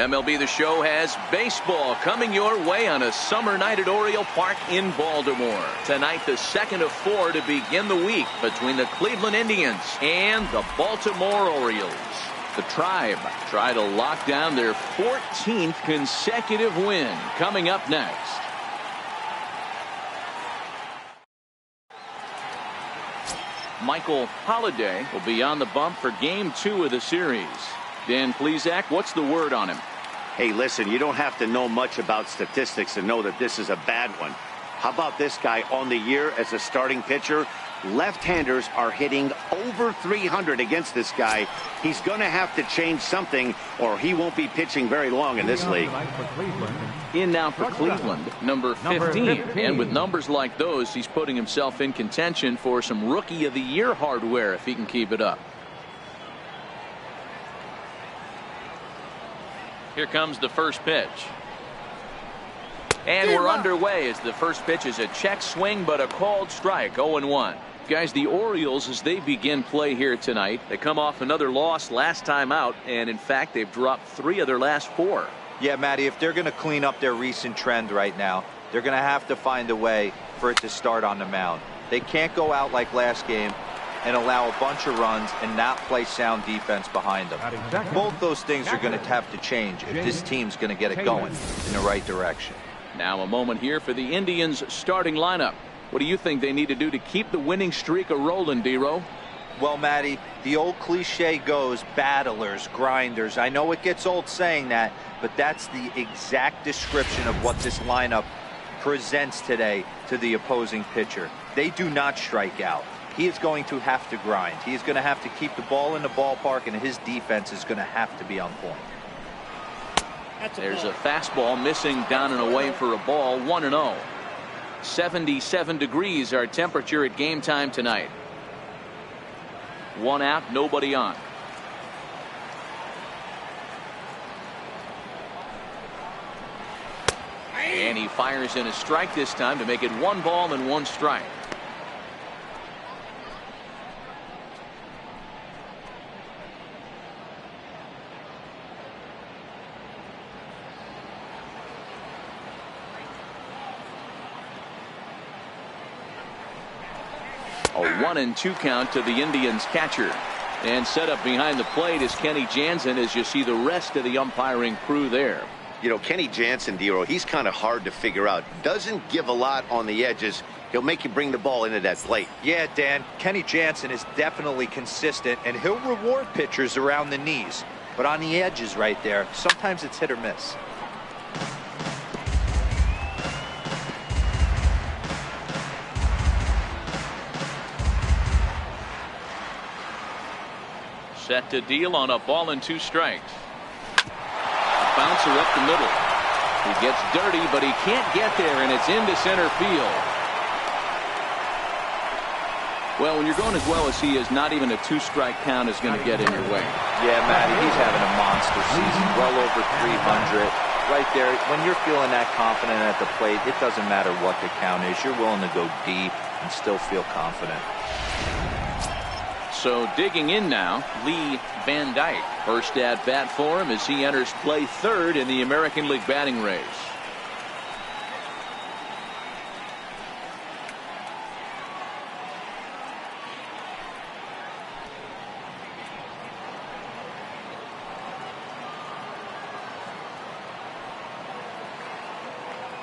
MLB The Show has baseball coming your way on a summer night at Oriole Park in Baltimore. Tonight, the second of 4 to begin the week between the Cleveland Indians and the Baltimore Orioles. The Tribe try to lock down their 14th consecutive win. Coming up next. Michael Holliday will be on the bump for Game 2 of the series. Dan Plesac, what's the word on him? Hey, listen, you don't have to know much about statistics to know that this is a bad one. How about this guy on the year as a starting pitcher? Left-handers are hitting over 300 against this guy. He's going to have to change something or he won't be pitching very long in this league. In now for Cleveland, number 15. And with numbers like those, he's putting himself in contention for some Rookie of the Year hardware if he can keep it up. Here comes the first pitch. And we're underway as the first pitch is a check swing, but a called strike. 0-1. Guys, the Orioles, as they begin play here tonight, they come off another loss last time out, and in fact, they've dropped 3 of their last 4. Yeah, Matty, if they're going to clean up their recent trend right now, they're going to have to find a way for it to start on the mound. They can't go out like last game and allow a bunch of runs and not play sound defense behind them. Both those things are going to have to change if this team's going to get it going in the right direction. Now a moment here for the Indians starting lineup. What do you think they need to do to keep the winning streak a-rolling, D-Row? Well, Matty, the old cliche goes battlers, grinders. I know it gets old saying that, but that's the exact description of what this lineup presents today to the opposing pitcher. They do not strike out. He is going to have to grind. He is going to have to keep the ball in the ballpark, and his defense is going to have to be on point. There's a fastball missing down and away for a ball. 1-0. 77 degrees our temperature at game time tonight. 1 out, nobody on. And he fires in a strike this time to make it 1 ball and 1 strike. A 1-2 count to the Indians catcher. And set up behind the plate is Kenny Jansen as you see the rest of the umpiring crew there. You know, Kenny Jansen, D-Row, he's kind of hard to figure out. Doesn't give a lot on the edges. He'll make you bring the ball into that plate. Yeah, Dan, Kenny Jansen is definitely consistent, and he'll reward pitchers around the knees. But on the edges right there, sometimes it's hit or miss. Set to deal on a ball and 2 strikes. Bouncer up the middle. He gets dirty, but he can't get there, and it's into center field. Well, when you're going as well as he is, not even a 2-strike count is going to get in your way. Yeah, Matty, he's having a monster season, well over 300. Right there, when you're feeling that confident at the plate, it doesn't matter what the count is. You're willing to go deep and still feel confident. So digging in now, Lee Van Dyke. First at bat for him as he enters play 3rd in the American League batting race.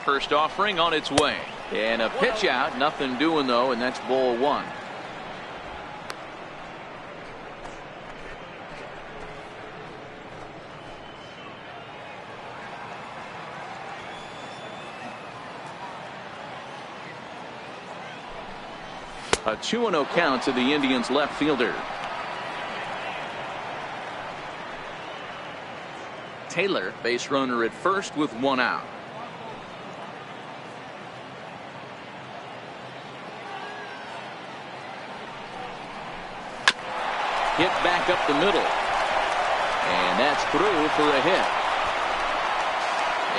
First offering on its way. And a pitch out, nothing doing though, and that's ball 1. A 2-0 count to the Indians left fielder. Taylor, base runner at first with 1 out. Hit back up the middle. And that's through for a hit.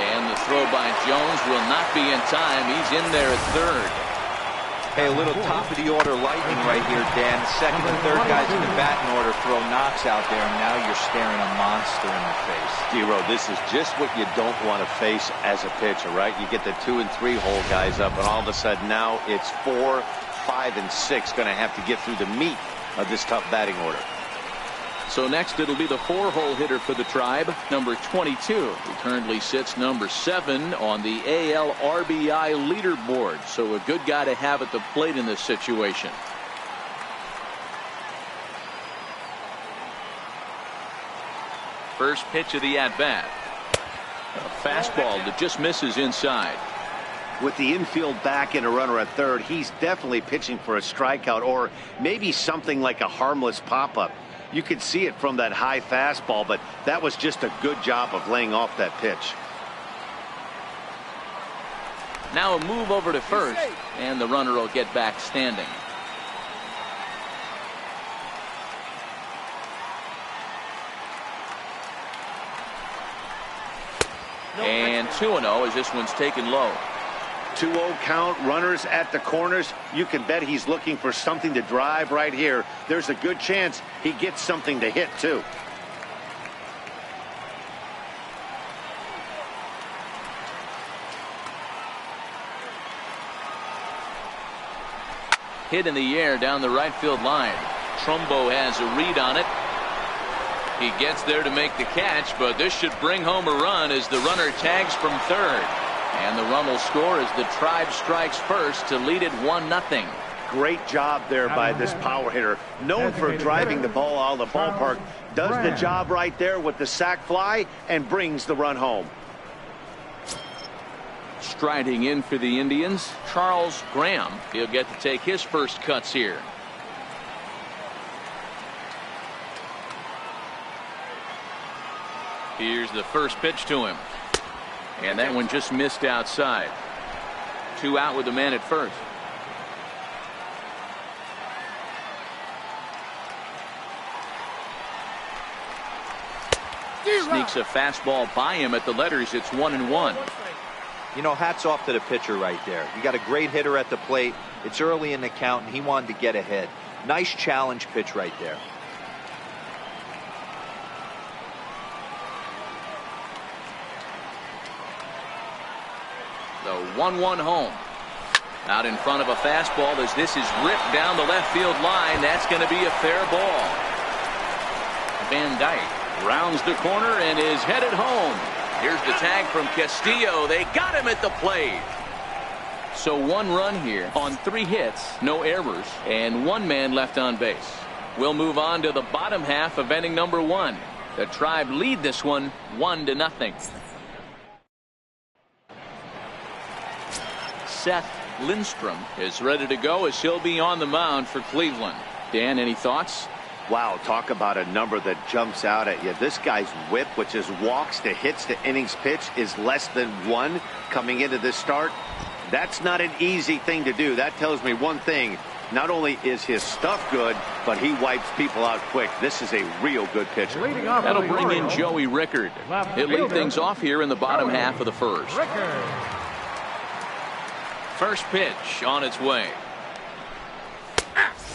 And the throw by Jones will not be in time. He's in there at 3rd. Hey, a little top of the order lightning right here, Dan. The second and third guys in the batting order throw knocks out there, and now you're staring a monster in the face. Zero, this is just what you don't want to face as a pitcher, right? You get the 2 and 3 hole guys up, and all of a sudden now it's 4, 5, and 6 going to have to get through the meat of this tough batting order. So next it'll be the 4-hole hitter for the Tribe, number 22. He currently sits number 7 on the AL RBI leaderboard. So a good guy to have at the plate in this situation. First pitch of the at-bat. A fastball that just misses inside. With the infield back and a runner at third, he's definitely pitching for a strikeout or maybe something like a harmless pop-up. You could see it from that high fastball, but that was just a good job of laying off that pitch. Now a move over to first, and the runner will get back standing. And 2-0 as this one's taken low. 2-0 count, runners at the corners. You can bet he's looking for something to drive right here. There's a good chance he gets something to hit too. Hit in the air down the right field line. Trumbo has a read on it. He gets there to make the catch, but this should bring home a run as the runner tags from third. And the run will score as the Tribe strikes first to lead it 1-0. Great job there by this power hitter. Known for driving the ball out of the ballpark. Does the job right there with the sac fly and brings the run home. Striding in for the Indians, Charles Graham. He'll get to take his first cuts here. Here's the first pitch to him. And that one just missed outside. 2 out with the man at first. Sneaks a fastball by him at the letters. It's 1-1. You know, hats off to the pitcher right there. You got a great hitter at the plate. It's early in the count, and he wanted to get ahead. Nice challenge pitch right there. The 1-1 home. Out in front of a fastball as this is ripped down the left field line. That's going to be a fair ball. Van Dyke rounds the corner and is headed home. Here's the tag from Castillo. They got him at the plate. So 1 run here on 3 hits, no errors, and 1 man left on base. We'll move on to the bottom half of inning number 1. The Tribe lead this one 1-0. Seth Lindstrom is ready to go as he'll be on the mound for Cleveland. Dan, any thoughts? Wow, talk about a number that jumps out at you. This guy's whip, which is walks to hits to innings pitch, is less than 1 coming into this start. That's not an easy thing to do. That tells me one thing. Not only is his stuff good, but he wipes people out quick. This is a real good pitcher. That'll bring in Joey Rickard. He'll lead things off here in the bottom half of the first. First pitch on its way.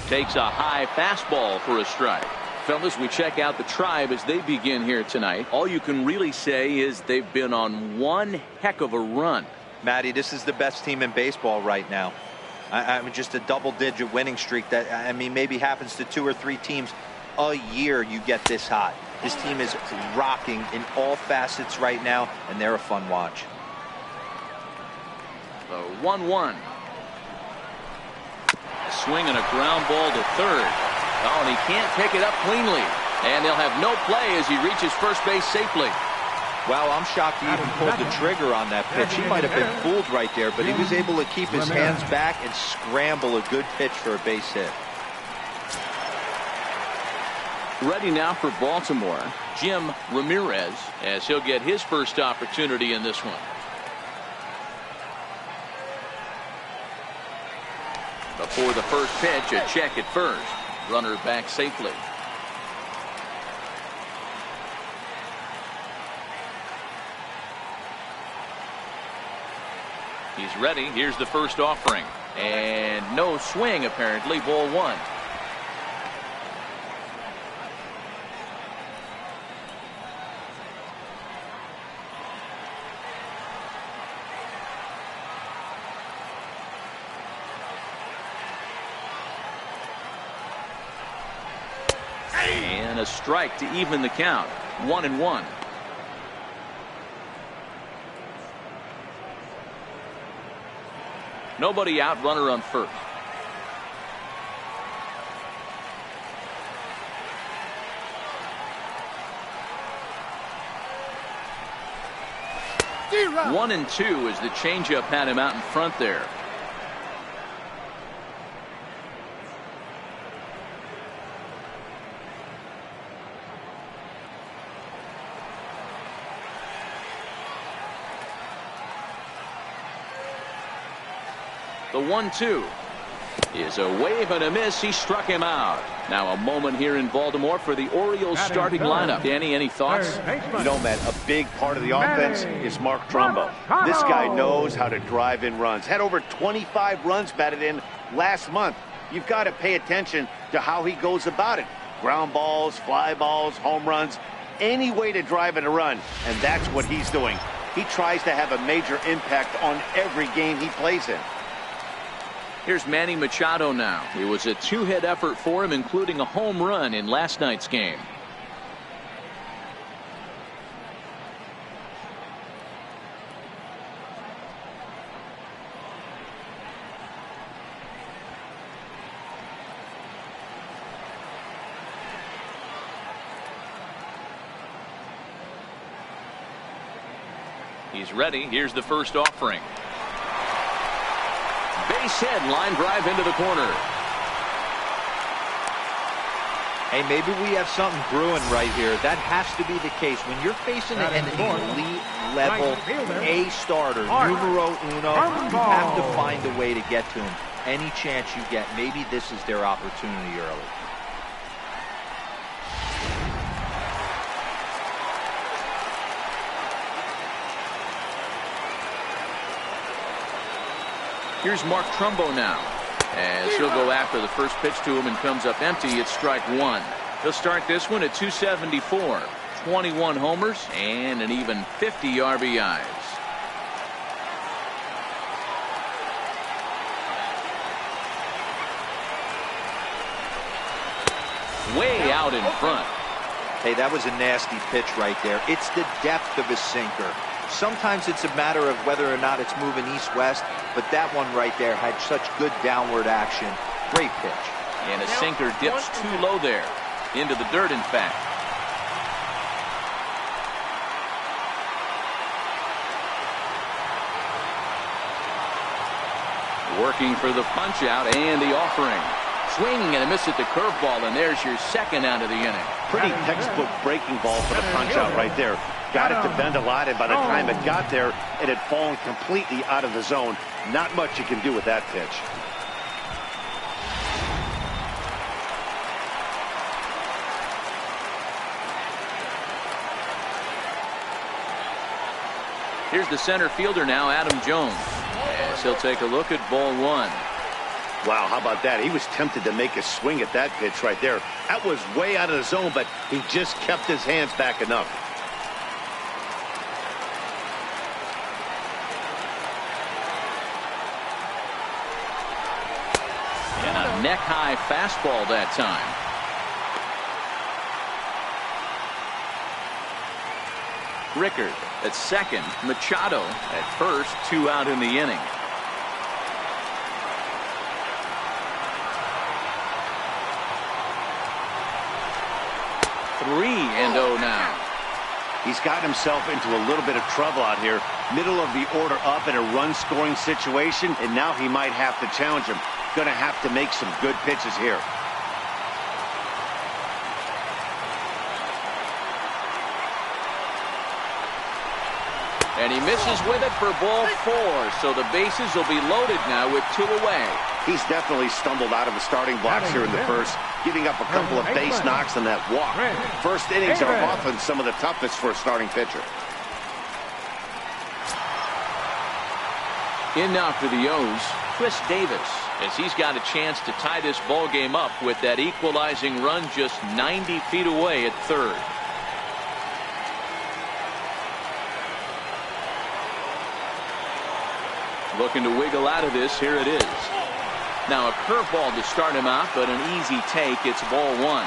Takes a high fastball for a strike. Fellas, we check out the Tribe as they begin here tonight. All you can really say is they've been on one heck of a run. Matty, this is the best team in baseball right now. I mean, just a double-digit winning streak that, I mean, maybe happens to 2 or 3 teams a year you get this hot. This team is rocking in all facets right now, and they're a fun watch. The 1-1. Swing and a ground ball to third. Oh, and he can't pick it up cleanly. And they'll have no play as he reaches first base safely. Wow, I'm shocked he even pulled the trigger on that pitch. He might have been fooled right there, but he was able to keep his hands back and scramble a good pitch for a base hit. Ready now for Baltimore, Jim Ramirez, as he'll get his first opportunity in this one. Before the first pitch, a check at first. Runner back safely. He's ready. Here's the first offering. And no swing, apparently. Ball one. And a strike to even the count. 1-1. Nobody out, runner on first. Zero. 1-2 as the changeup had him out in front there. The 1-2 is a wave and a miss. He struck him out. Now a moment here in Baltimore for the Orioles starting lineup. Danny, any thoughts? You know, man, a big part of the offense is Mark Trumbo. This guy knows how to drive in runs. Had over 25 runs batted in last month. You've got to pay attention to how he goes about it. Ground balls, fly balls, home runs, any way to drive in a run. And that's what he's doing. He tries to have a major impact on every game he plays in. Here's Manny Machado now. It was a two-hit effort for him, including a home run in last night's game. He's ready. Here's the first offering. Base hit, line drive into the corner. Hey, maybe we have something brewing right here. That has to be the case. When you're facing an elite level A starter, numero uno, you have to find a way to get to him. Any chance you get, maybe this is their opportunity early. Here's Mark Trumbo now, as he'll go after the first pitch to him and comes up empty. It's strike one. He'll start this one at 274. 21 homers and an even 50 RBIs. Way out in front. Hey, that was a nasty pitch right there. It's the depth of his sinker. Sometimes it's a matter of whether or not it's moving east-west, but that one right there had such good downward action. Great pitch. And a sinker dips too low there. Into the dirt, in fact. Working for the punch out and the offering. Swinging and a miss at the curveball, and there's your second out of the inning. Pretty textbook breaking ball for the punch out right there. Got it to bend a lot, and by the time it got there, it had fallen completely out of the zone. Not much you can do with that pitch. Here's the center fielder now, Adam Jones, as he'll take a look at ball one. Wow, how about that? He was tempted to make a swing at that pitch right there. That was way out of the zone, but he just kept his hands back enough. And a neck-high fastball that time. Rickard at second, Machado at first, 2 out in the inning. Three and 0 now. He's gotten himself into a little bit of trouble out here. Middle of the order up in a run-scoring situation, and now he might have to challenge him. Going to have to make some good pitches here. And he misses with it for ball 4. So the bases will be loaded now with 2 away. He's definitely stumbled out of the starting blocks here in the first, giving up a couple of base knocks and that walk. First innings are often some of the toughest for a starting pitcher. In now for the O's, Chris Davis, as he's got a chance to tie this ball game up with that equalizing run just 90 feet away at third. Looking to wiggle out of this. Here it is. Now a curveball to start him out, but an easy take. It's ball one.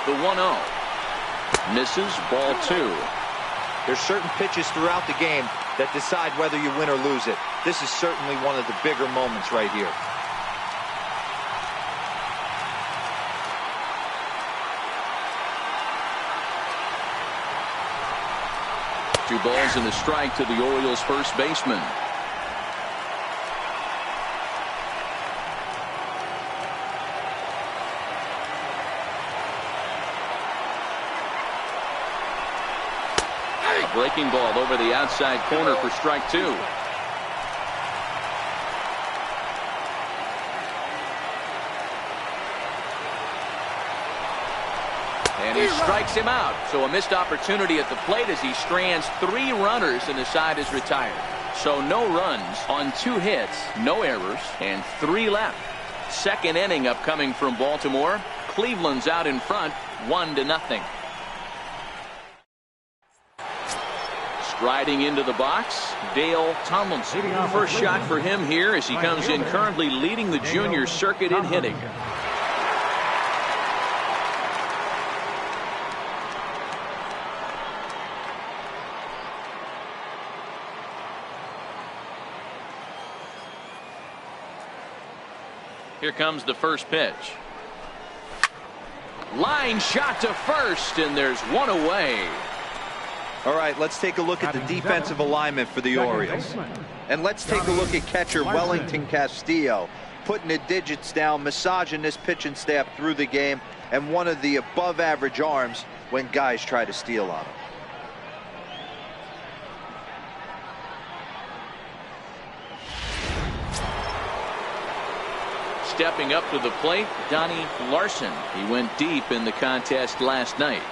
The 1-0. Misses, ball two. There's certain pitches throughout the game that decide whether you win or lose it. This is certainly one of the bigger moments right here. Two balls and a strike to the Orioles first baseman. A breaking ball over the outside corner for strike two. And he strikes him out. So a missed opportunity at the plate as he strands three runners and the side is retired. So no runs on 2 hits, no errors, and 3 left. Second inning upcoming from Baltimore. Cleveland's out in front, 1-0. Striding into the box, Dale Tomlinson. First shot for him here as he comes in currently leading the junior circuit in hitting. Here comes the first pitch. Line shot to first, and there's one away. All right, let's take a look at the defensive alignment for the Orioles. And let's take a look at catcher Wellington Castillo, putting the digits down, massaging this pitching staff through the game, and one of the above-average arms when guys try to steal on him. Stepping up to the plate, Donnie Larson. He went deep in the contest last night.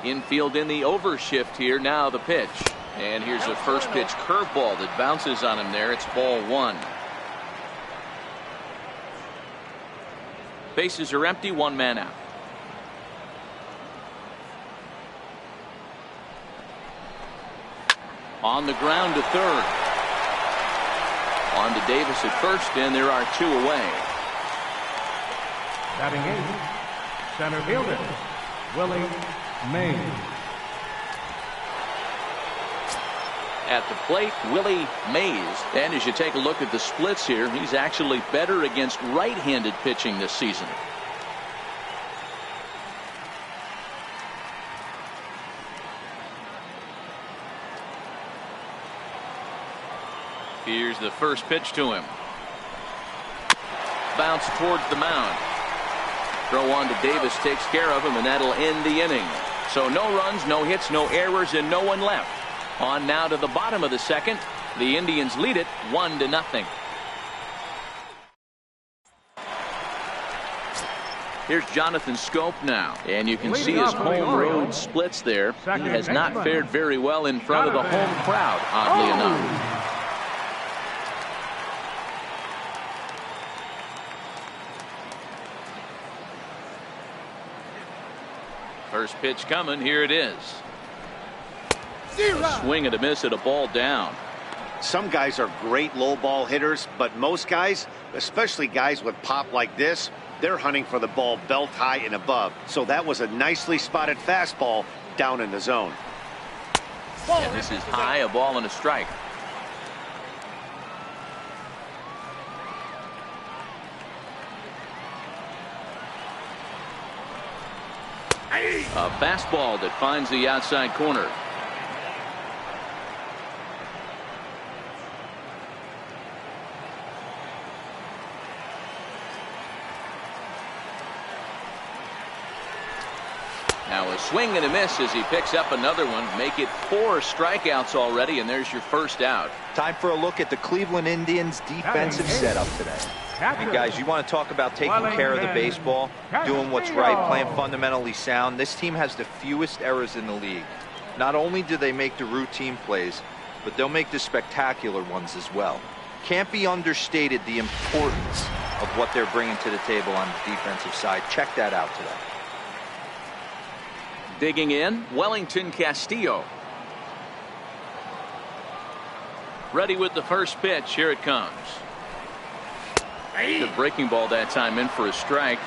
Infield in the overshift here. Now the pitch. And here's a first pitch curveball that bounces on him there. It's ball one. Bases are empty, 1 man out. On the ground to third. On to Davis at first, and there are 2 away. Batting 8, center fielder, Willie Mays. At the plate, Willie Mays. And as you take a look at the splits here, he's actually better against right-handed pitching this season. Here's the first pitch to him. Bounce towards the mound. Throw on to Davis takes care of him, and that'll end the inning. So no runs, no hits, no errors, and no one left. On now to the bottom of the second. The Indians lead it 1-0. Here's Jonathan Scope now, and you can see his home road splits there. He has not fared very well in front of the home crowd, oddly enough. First pitch coming. Here it is. A swing and a miss at a ball down. Some guys are great low ball hitters, but most guys, especially guys with pop like this, they're hunting for the ball belt high and above. So that was a nicely spotted fastball down in the zone. And this is high, a ball and a strike. A fastball that finds the outside corner. Now a swing and a miss as he picks up another one. Make it 4 strikeouts already, and there's your first out. Time for a look at the Cleveland Indians defensive setup today. And guys, you want to talk about taking care of the baseball, doing what's right, playing fundamentally sound. This team has the fewest errors in the league. Not only do they make the routine plays, but they'll make the spectacular ones as well. Can't be understated the importance of what they're bringing to the table on the defensive side. Check that out today. Digging in, Wellington Castillo. Ready with the first pitch. Here it comes. The breaking ball that time in for a strike.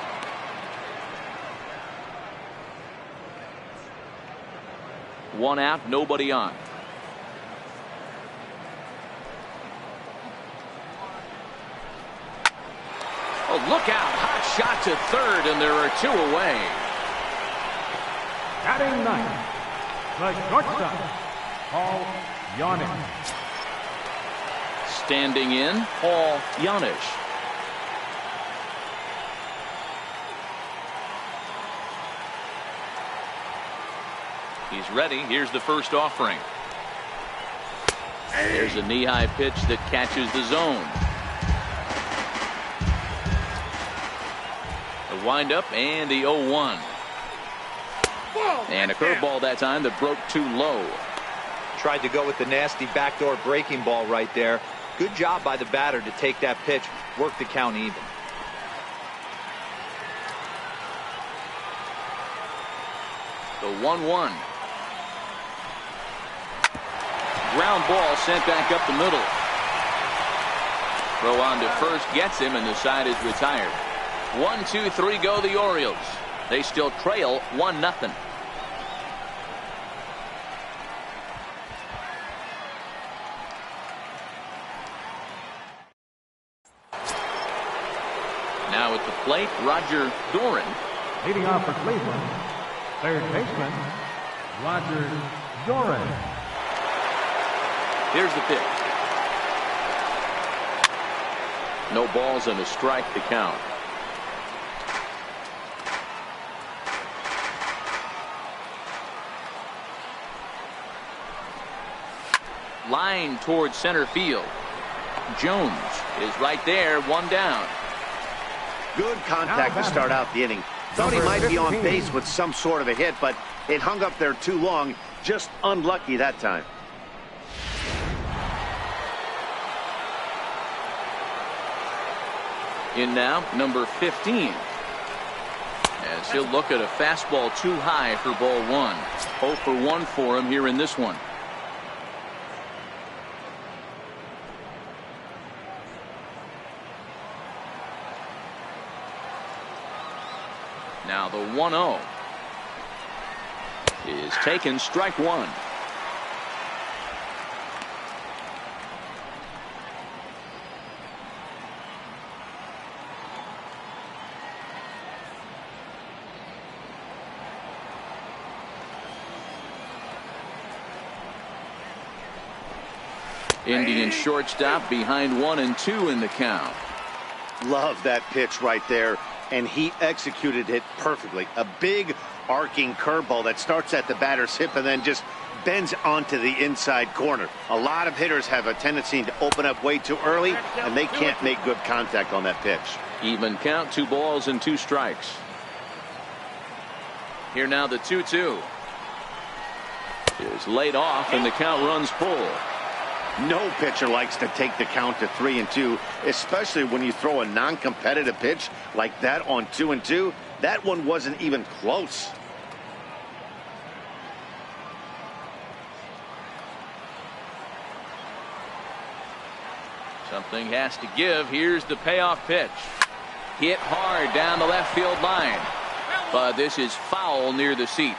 One out, nobody on. Oh, look out. Hot shot to third, and there are two away. Batting ninth, the shortstop, Paul Yanish. Standing in, Paul Yanish. He's ready. Here's the first offering. There's a knee-high pitch that catches the zone. The windup and the 0-1. And a curveball that time that broke too low. Tried to go with the nasty backdoor breaking ball right there. Good job by the batter to take that pitch, work the count even. The 1-1. Ground ball sent back up the middle. Throw on to first gets him, and the side is retired. 1-2-3 go the Orioles. They still trail 1-0. Now at the plate, Roger Doran. Leading off for Cleveland, third baseman, Roger Doran. Here's the pitch. No balls and a strike to count. Line towards center field. Jones is right there, one down. Good contact to start out the inning. Thought he might be on base with some sort of a hit, but it hung up there too long. Just unlucky that time. In now, number 15. As he'll look at a fastball too high for ball one. 0 for 1 for him here in this one. Now the 1-0 is taken, strike one. Indian shortstop behind 1 and 2 in the count. Love that pitch right there, and he executed it perfectly. A big arcing curveball that starts at the batter's hip and then just bends onto the inside corner. A lot of hitters have a tendency to open up way too early, and they can't make good contact on that pitch. Even count, 2 balls and 2 strikes. Here now the 2-2 is laid off, and the count runs full. No pitcher likes to take the count to 3-2, especially when you throw a non-competitive pitch like that on 2-2. That one wasn't even close. Something has to give. Here's the payoff pitch. Hit hard down the left field line, but this is foul near the seats.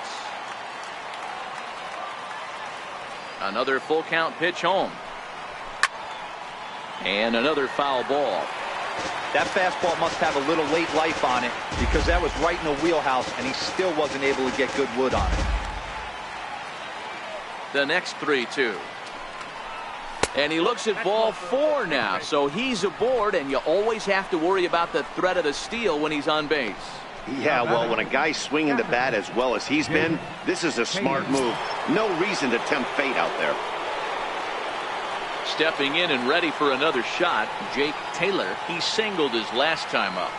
Another full count pitch home. And another foul ball. That fastball must have a little late life on it, because that was right in the wheelhouse, and he still wasn't able to get good wood on it. The next 3-2. And he looks at ball 4 now, so he's aboard, and you always have to worry about the threat of the steal when he's on base. Yeah, well, when a guy's swinging the bat as well as he's been, this is a smart move. No reason to tempt fate out there. Stepping in and ready for another shot, Jake Taylor. He singled his last time up.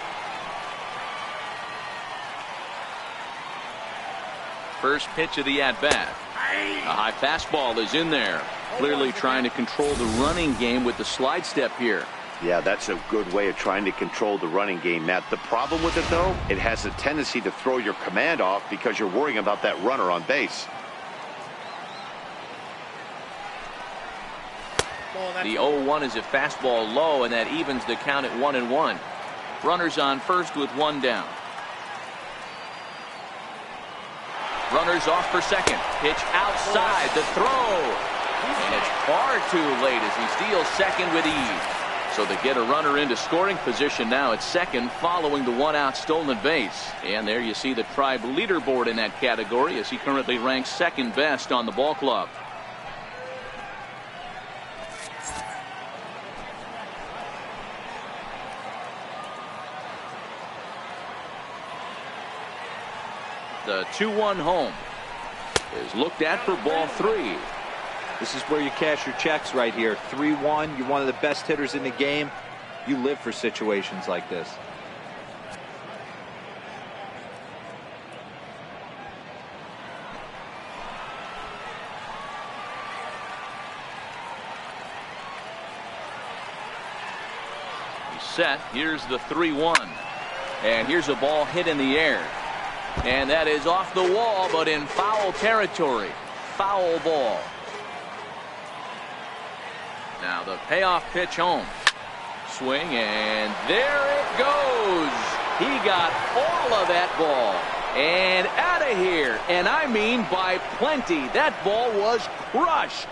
First pitch of the at-bat. A high fastball is in there. Clearly trying to control the running game with the slide step here. Yeah, that's a good way of trying to control the running game, Matt. The problem with it, though, it has a tendency to throw your command off because you're worrying about that runner on base. The 0-1 is a fastball low, and that evens the count at 1-1. Runners on first with one down. Runners off for second. Pitch outside the throw. And it's far too late as he steals second with ease. So they get a runner into scoring position now at second following the one-out stolen base. And there you see the Tribe leaderboard in that category as he currently ranks second best on the ball club. The 2-1 home is looked at for ball 3. This is where you cash your checks right here. 3-1. You're one of the best hitters in the game. You live for situations like this. He's set. Here's the 3-1. And here's a ball hit in the air. And that is off the wall, but in foul territory. Foul ball. Now the payoff pitch home. Swing, and there it goes. He got all of that ball. And out of here. And I mean by plenty. That ball was crushed.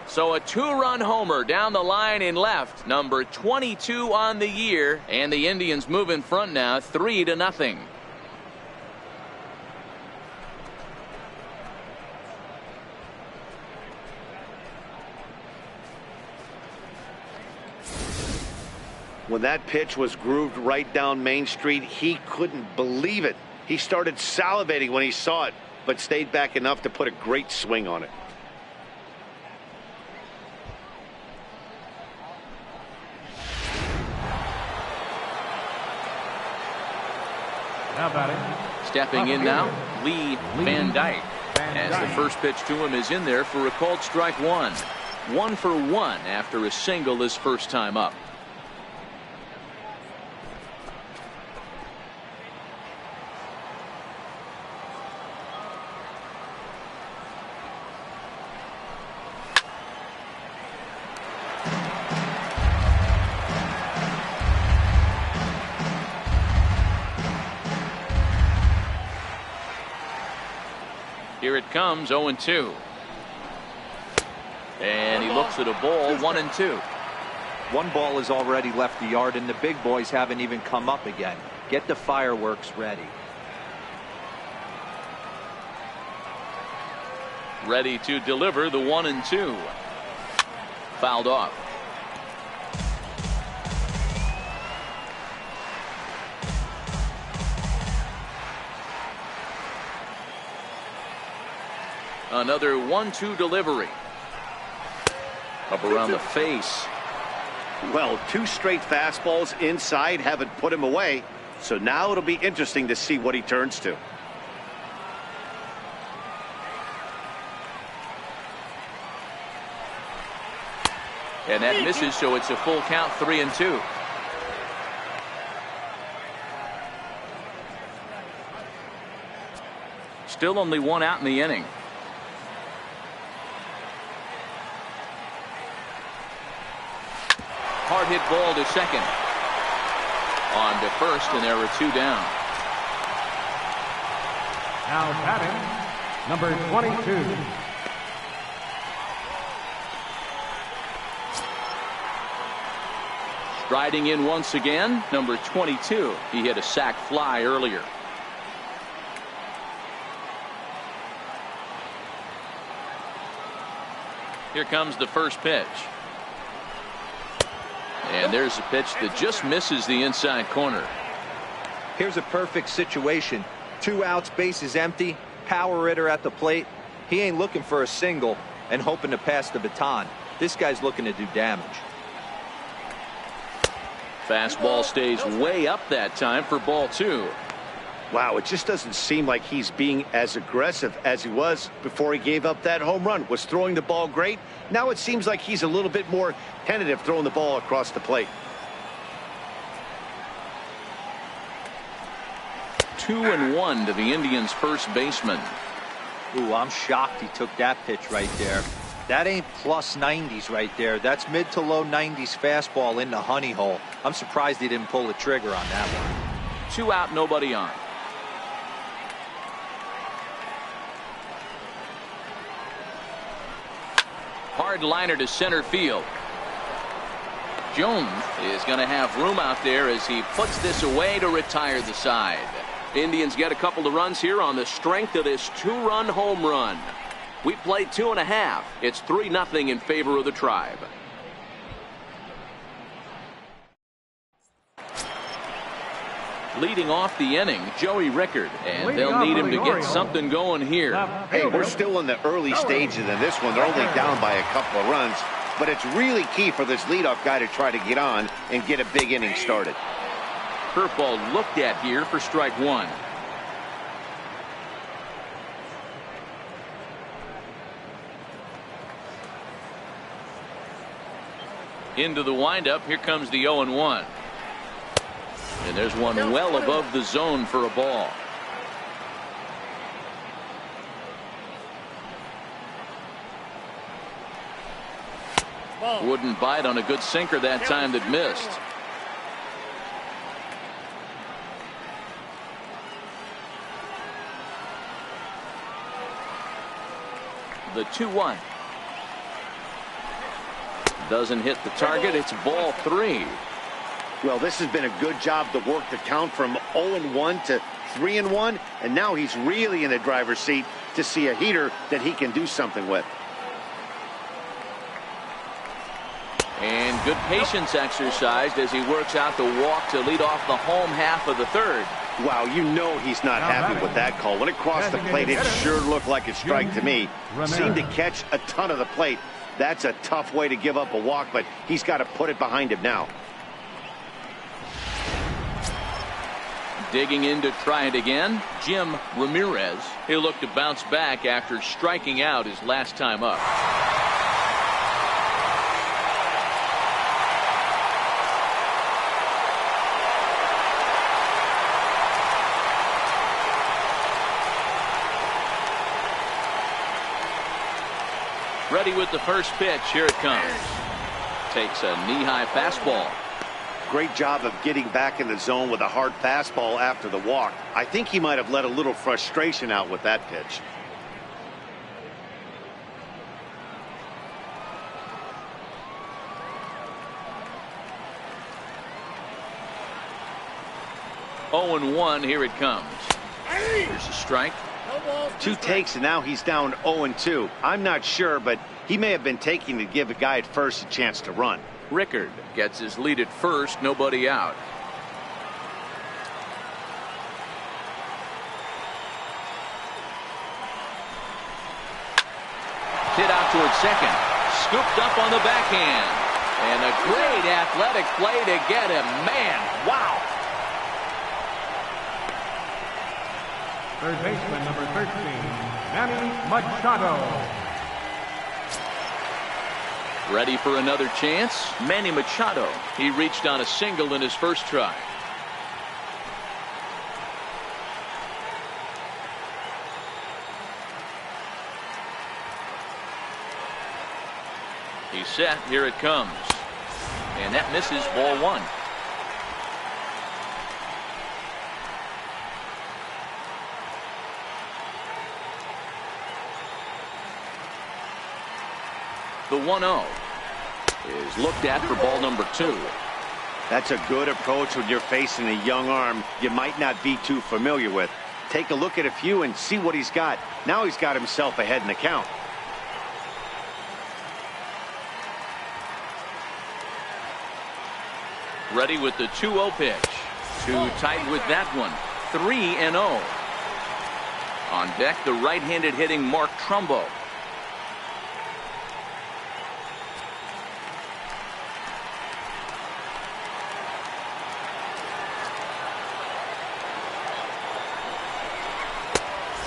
So a 2-run homer down the line in left. Number 22 on the year. And the Indians move in front now 3-0. When that pitch was grooved right down Main Street, he couldn't believe it. He started salivating when he saw it, but stayed back enough to put a great swing on it. Now batting. Stepping in now, Lee Van Dyke. As the first pitch to him is in there for a called strike one. 1 for 1 after a single his first time up. Here it comes, 0-2. And he looks at a ball, 1-2. One ball has already left the yard, and the big boys haven't even come up again. Get the fireworks ready. Ready to deliver the 1-2. Fouled off. Another 1-2 delivery. Up around the face. Well, 2 straight fastballs inside haven't put him away. So now it'll be interesting to see what he turns to. And that misses, so it's a full count, 3-2. Still only 1 out in the inning. Hard hit ball to second. On to first, and there are 2 down. Now batting, number 22. Striding in once again, number 22. He hit a sac fly earlier. Here comes the first pitch. And there's a pitch that just misses the inside corner. Here's a perfect situation. 2 outs, bases empty, power hitter at the plate. He ain't looking for a single and hoping to pass the baton. This guy's looking to do damage. Fastball stays way up that time for ball 2. Wow, it just doesn't seem like he's being as aggressive as he was before he gave up that home run. Was throwing the ball great. Now it seems like he's a little bit more tentative throwing the ball across the plate. 2-1 to the Indians' first baseman. Ooh, I'm shocked he took that pitch right there. That ain't plus 90s right there. That's mid to low 90s fastball in the honey hole. I'm surprised he didn't pull the trigger on that one. 2 out, nobody on. Hard liner to center field. Jones is going to have room out there as he puts this away to retire the side. Indians get a couple of runs here on the strength of this 2-run home run. We played 2.5. It's 3-0 in favor of the Tribe. Leading off the inning, Joey Rickard, and they'll need him to get something going here. Hey, we're still in the early stages of this one. They're only down by a couple of runs, but it's really key for this leadoff guy to try to get on and get a big inning started. Curveball looked at here for strike 1. Into the windup, here comes the 0-1. And there's one well above the zone for a ball. Wouldn't bite on a good sinker that time that missed. The 2-1. Doesn't hit the target. It's ball 3. Well, this has been a good job to work the count from 0-1 to 3-1, and now he's really in the driver's seat to see a heater that he can do something with. And good patience exercised as he works out the walk to lead off the home half of the third. Wow, you know he's not happy with that call. When it crossed the plate, it sure looked like a strike to me. Seemed to catch a ton of the plate. That's a tough way to give up a walk, but he's got to put it behind him now. Digging in to try it again, Jim Ramirez. He'll look to bounce back after striking out his last time up. Ready with the first pitch. Here it comes. Takes a knee-high fastball. Great job of getting back in the zone with a hard fastball after the walk. I think he might have let a little frustration out with that pitch. Oh, 0-1. Here it comes. Here's a strike. 2 takes, and now he's down 0-2. I'm not sure, but he may have been taking to give a guy at first a chance to run. Rickard gets his lead at first, nobody out. Hit out towards second. Scooped up on the backhand. And a great athletic play to get him. Man, wow. Third baseman, number 13, Manny Machado. Ready for another chance? Manny Machado. He reached on a single in his first try. He's set. Here it comes. And that misses, ball 1. The 1-0 is looked at for ball number 2. That's a good approach when you're facing a young arm you might not be too familiar with. Take a look at a few and see what he's got. Now he's got himself ahead in the count. Ready with the 2-0 pitch. Too tight with that one. 3-0. On deck, the right-handed hitting Mark Trumbo.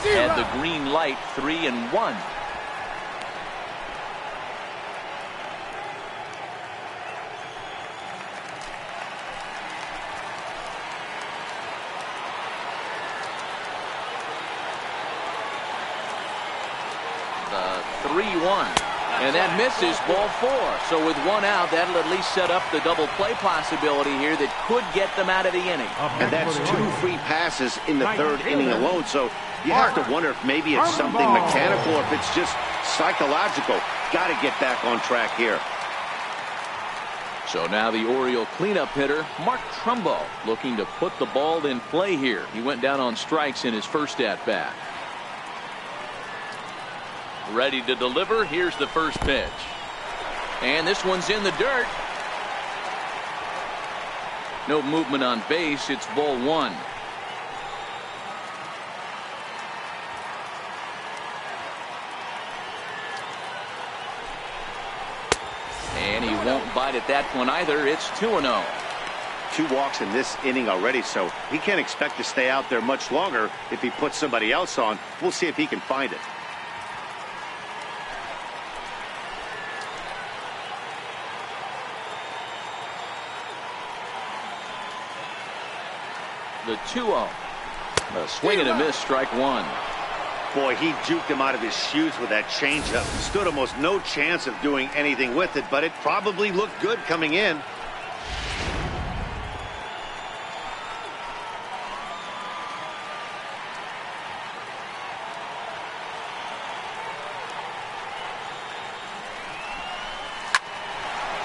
Had the green light, 3-1. The 3-1. And that misses, ball 4. So with 1 out, that'll at least set up the double play possibility here that could get them out of the inning. And that's 2 free passes in the 3rd inning alone. So you have to wonder if maybe it's something mechanical or if it's just psychological. Got to get back on track here. So now the Oriole cleanup hitter, Mark Trumbo, looking to put the ball in play here. He went down on strikes in his first at-bat. Ready to deliver. Here's the first pitch. And this one's in the dirt. No movement on base. It's ball 1. And he won't bite at that one either. It's 2-0. 2 walks in this inning already, so he can't expect to stay out there much longer if he puts somebody else on. We'll see if he can find it. The 2-0. A swing and a miss, strike 1. Boy, he juked him out of his shoes with that changeup. Stood almost no chance of doing anything with it, but it probably looked good coming in.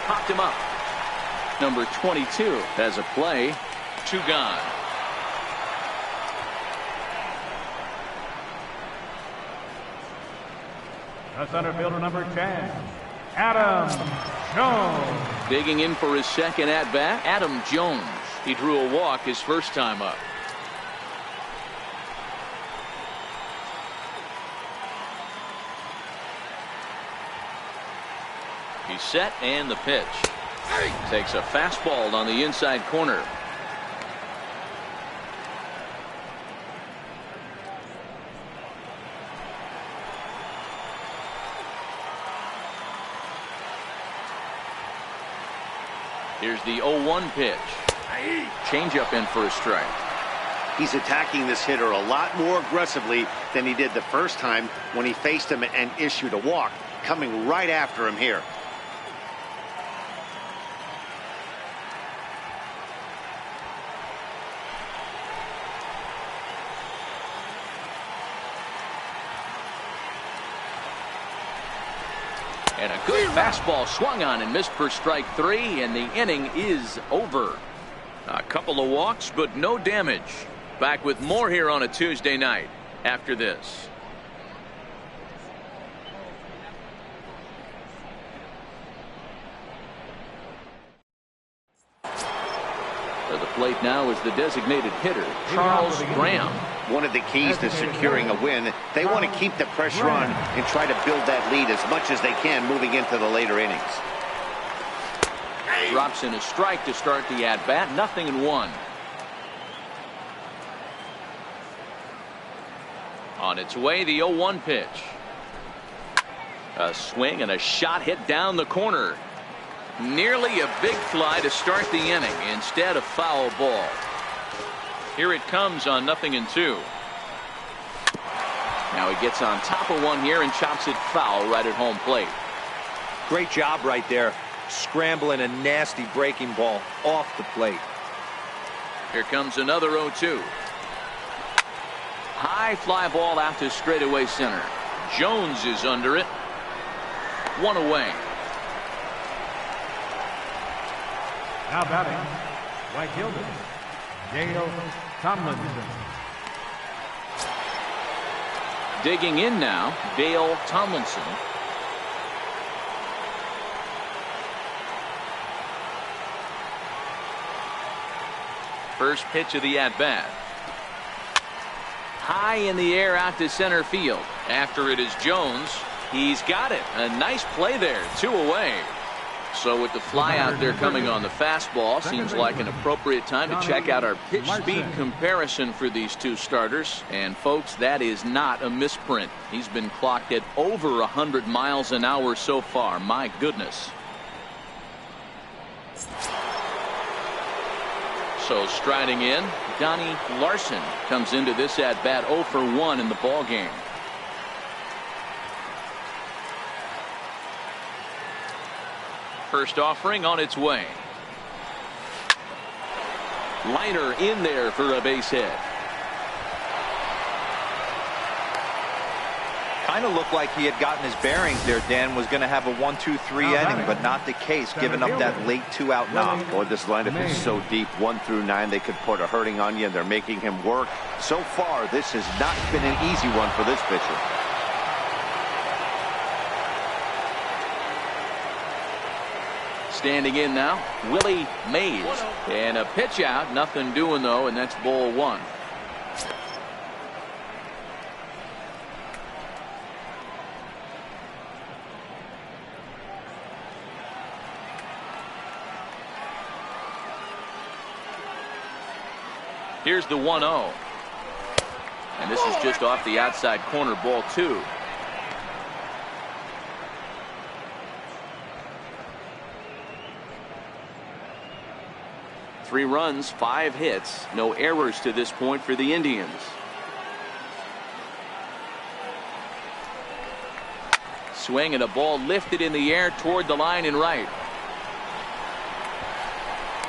Popped him up. Number 22 has a play. 2 gone. The center fielder, number 10, Adam Jones. Digging in for his second at-bat, Adam Jones. He drew a walk his first time up. He's set, and the pitch. Takes a fastball on the inside corner. Here's the 0-1 pitch. Changeup in for a strike. He's attacking this hitter a lot more aggressively than he did the first time when he faced him and issued a walk. Coming right after him here. And a good fastball swung on and missed for strike 3, and the inning is over. A couple of walks, but no damage. Back with more here on a Tuesday night after this. At the plate now is the designated hitter, Charles Graham. One of the keys to securing a win, they want to keep the pressure on and try to build that lead as much as they can moving into the later innings. Drops in a strike to start the at-bat. 0-1. On its way, the 0-1 pitch. A swing and a shot hit down the corner. Nearly a big fly to start the inning. Instead, a foul ball. Here it comes on 0-2. Now he gets on top of one here and chops it foul right at home plate. Great job right there. Scrambling a nasty breaking ball off the plate. Here comes another 0-2. High fly ball out to straightaway center. Jones is under it. 1 away. Now batting, right fielder, Dale Tomlinson. Digging in now, Dale Tomlinson. First pitch of the at-bat. high in the air out to center field. After it is Jones. He's got it. A nice play there. 2 away. So with the fly out there coming on the fastball, seems like an appropriate time to check out our pitch speed comparison for these two starters. And folks, that is not a misprint. He's been clocked at over 100 miles an hour so far. My goodness. So striding in, Donnie Larson comes into this at bat 0 for 1 in the ball game. First offering on its way. Liner in there for a base hit. Kind of looked like he had gotten his bearings there, Dan. Was going to have a 1-2-3 inning, but not the case, giving up that late 2-out knock. Boy, this lineup is so deep. 1 through 9, they could put a hurting on you, and they're making him work. So far, this has not been an easy one for this pitcher. Standing in now, Willie Mays. And a pitch out, nothing doing though, and that's ball 1. Here's the 1-0. And this is just off the outside corner, ball 2. Three runs, 5 hits, no errors to this point for the Indians. Swing and a ball lifted in the air toward the line and right.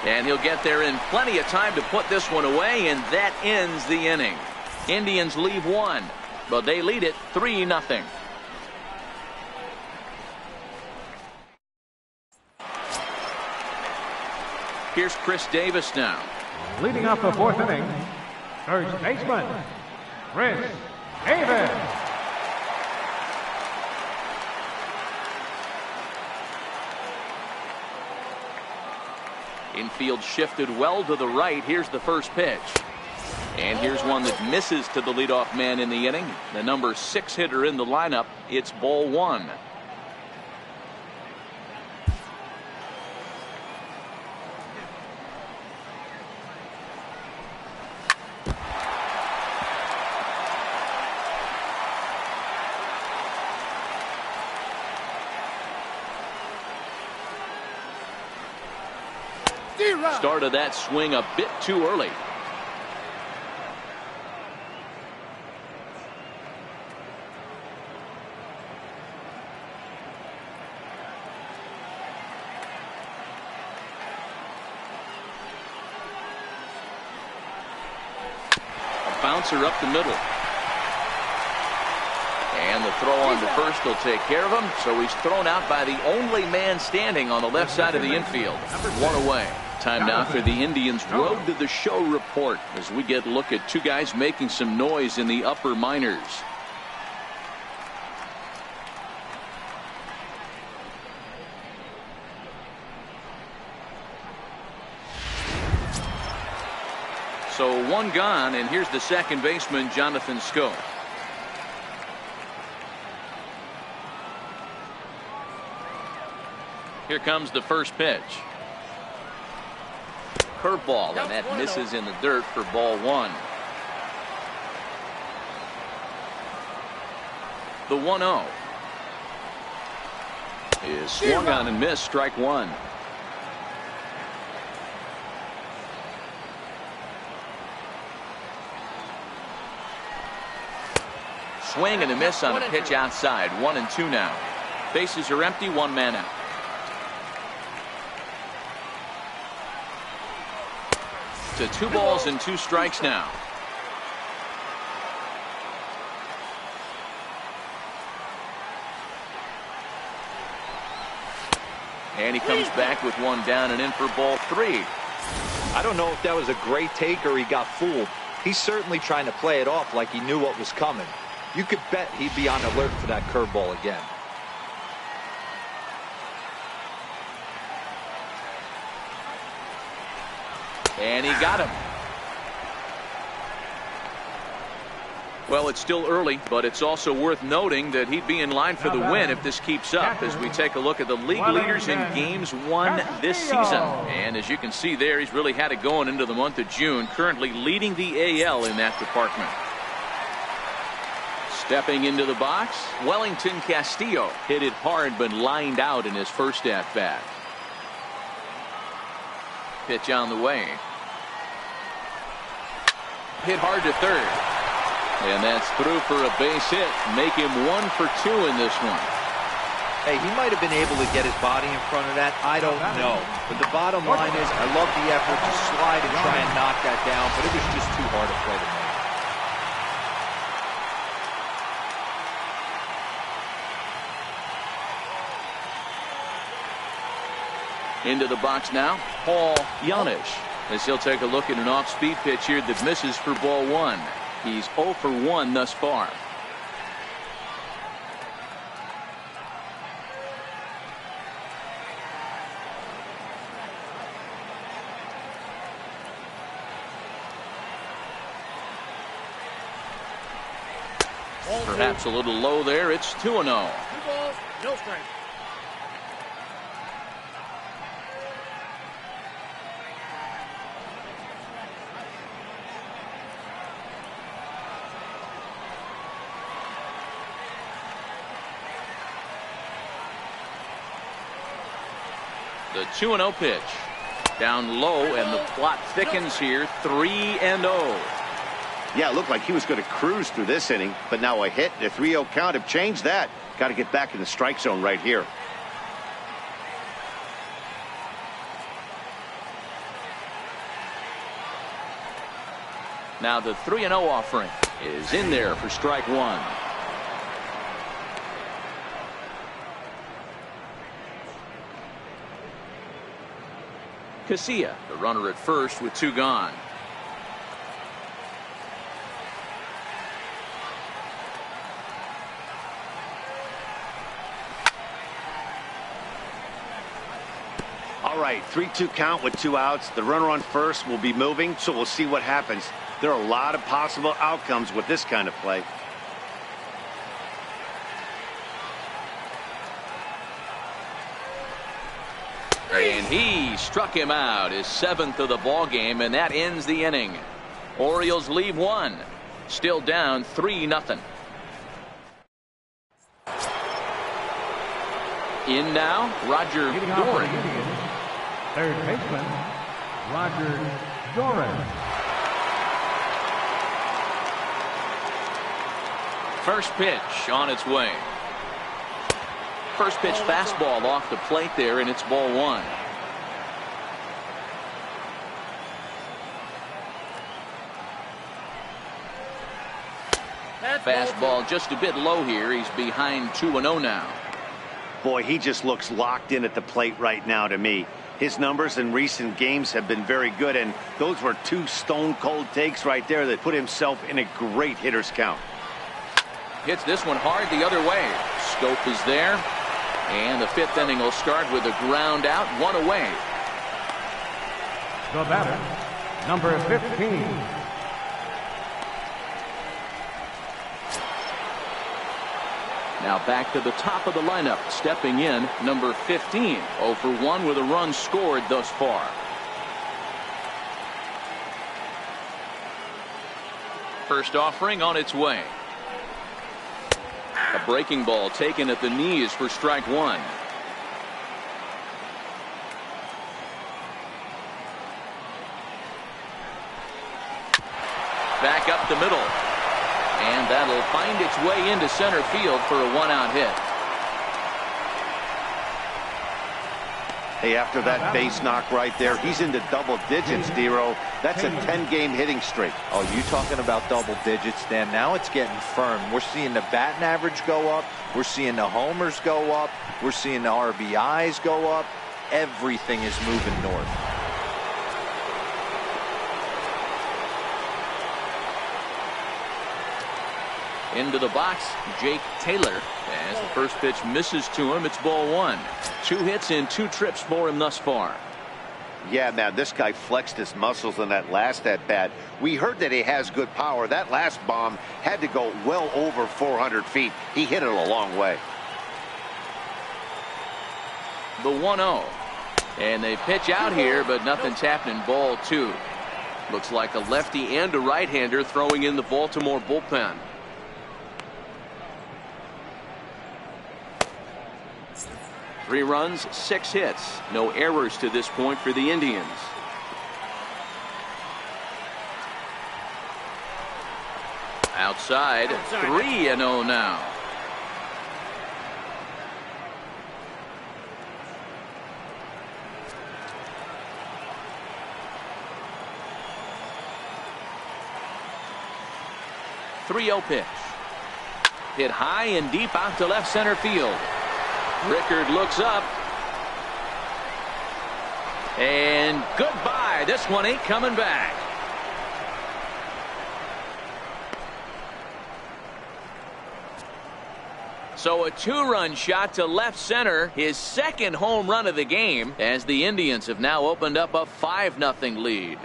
And he'll get there in plenty of time to put this one away, and that ends the inning. Indians leave 1, but they lead it 3-0. Here's Chris Davis now. Leading off the 4th inning, first baseman, Chris Davis. Infield shifted well to the right. Here's the first pitch. And here's one that misses to the leadoff man in the inning. The number 6 hitter in the lineup. It's ball 1. Started that swing a bit too early. A bouncer up the middle. And the throw on to first will take care of him. So he's thrown out by the only man standing on the left side of the infield. 1 away. Time now for the Indians' Road to the Show report as we get a look at 2 guys making some noise in the upper minors. So 1 gone, and here's the second baseman, Jonathan Schoop. Here comes the first pitch. Curveball, and that misses in the dirt for ball 1. The 1-0 is swung on and missed, strike 1. Swing and a miss on a pitch outside. 1-2 now. Bases are empty, 1 man out. To 2 balls and 2 strikes now. And he comes back with 1 down and in for ball 3. I don't know if that was a great take or he got fooled. He's certainly trying to play it off like he knew what was coming. You could bet he'd be on alert for that curveball again. And he got him. Well, it's still early, but it's also worth noting that he'd be in line for the win if this keeps up as we take a look at the league leaders in games won this season. And as you can see there, he's really had it going into the month of June, currently leading the AL in that department. Stepping into the box, Wellington Castillo hit it hard but lined out in his first at-bat. Pitch on the way. Hit hard to third. And that's through for a base hit. Make him 1 for 2 in this one. Hey, he might have been able to get his body in front of that. I don't know. But the bottom line is, I love the effort to slide and try and knock that down, but it was just too hard to play to make. Into the box now, Paul Yanish, as he'll take a look at an off-speed pitch here that misses for ball 1. He's 0 for 1 thus far. Perhaps a little low there. It's 2-0. 2 balls, no strike. The 2-0 pitch. Down low, and the plot thickens here. 3-0. Yeah, it looked like he was going to cruise through this inning, but now a hit and a 3-0 count have changed that. Got to get back in the strike zone right here. Now the 3-0 offering is in there for strike 1. Casilla, the runner at first with 2 gone. All right, 3-2 count with 2 outs. The runner on first will be moving, so we'll see what happens. There are a lot of possible outcomes with this kind of play. And he struck him out, his 7th of the ball game, and that ends the inning. Orioles leave 1, still down 3-0. In now, Roger Doran. Third baseman, Roger Doran. First pitch on its way. First pitch fastball off the plate there, and it's ball 1. Fastball just a bit low here. He's behind 2-0 now. Boy, he just looks locked in at the plate right now to me. His numbers in recent games have been very good, and those were 2 stone-cold takes right there that put himself in a great hitter's count. Hits this one hard the other way. Scope is there. And the 5th inning will start with a ground out, 1 away. The batter, number 15. Now back to the top of the lineup. Stepping in, number 15. 0 for 1 with a run scored thus far. First offering on its way. A breaking ball taken at the knees for strike 1. Back up the middle. And that'll find its way into center field for a 1-out hit. Hey, after that base knock right there, he's into double digits, Dero. That's a 10-game hitting streak. Oh, you talking about double digits, Dan? Now it's getting firm. We're seeing the batting average go up. We're seeing the homers go up. We're seeing the RBIs go up. Everything is moving north. Into the box, Jake Taylor. As the first pitch misses to him, it's ball 1. 2 hits in 2 trips for him thus far. Yeah, man, this guy flexed his muscles in that last at-bat. We heard that he has good power. That last bomb had to go well over 400 feet. He hit it a long way. The 1-0. And they pitch out here, but nothing's happening. Ball 2. Looks like a lefty and a right-hander throwing in the Baltimore bullpen. Three runs, 6 hits. No errors to this point for the Indians. Outside, 3-0 now. .3-0 pitch. Hit high and deep out to left center field. Rickard looks up. And goodbye. This one ain't coming back. So a 2-run shot to left center, his second home run of the game, as the Indians have now opened up a 5-0 lead.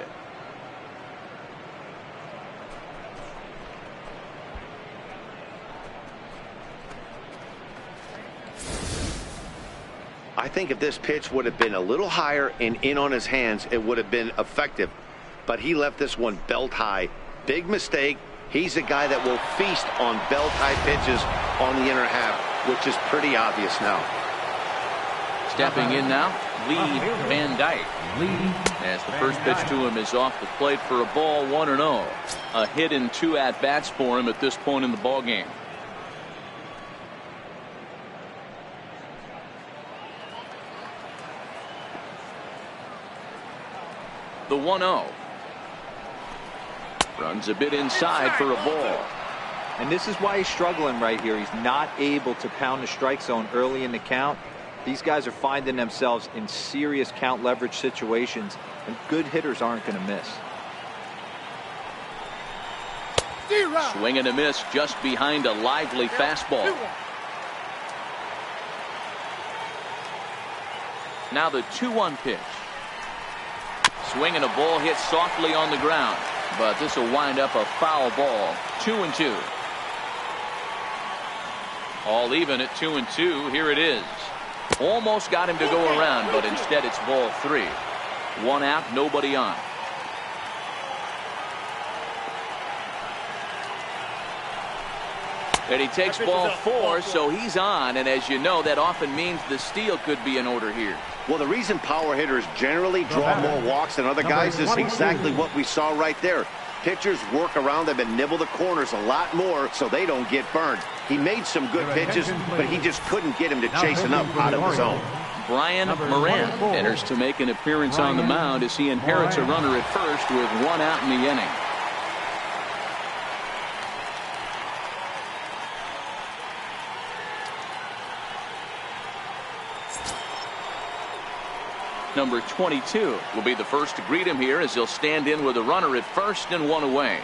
I think if this pitch would have been a little higher and in on his hands, it would have been effective. But he left this one belt high. Big mistake. He's a guy that will feast on belt high pitches on the inner half, which is pretty obvious now. Stepping in now, Lee Van Dyke. As the first pitch to him is off the plate for a ball, 1-0. A hit in 2 at-bats for him at this point in the ballgame. The 1-0. Runs a bit inside for a ball. And this is why he's struggling right here. He's not able to pound the strike zone early in the count. These guys are finding themselves in serious count leverage situations, and good hitters aren't going to miss. Swing and a miss just behind a lively fastball. Now the 2-1 pitch. Swing and a ball hit softly on the ground, but this will wind up a foul ball. 2-2. All even at 2-2. Here it is. Almost got him to go around, but instead it's ball 3. 1 out, nobody on. And he takes ball 4, so he's on, and as you know, that often means the steal could be in order here. Well, the reason power hitters generally draw more walks than other guys is exactly what we saw right there. Pitchers work around them and nibble the corners a lot more so they don't get burned. He made some good pitches, but he just couldn't get him to chase enough out of the zone. Brian Moran enters to make an appearance on the mound as he inherits a runner at first with 1 out in the inning. Number 22 will be the first to greet him here as he'll stand in with a runner at first and 1 away.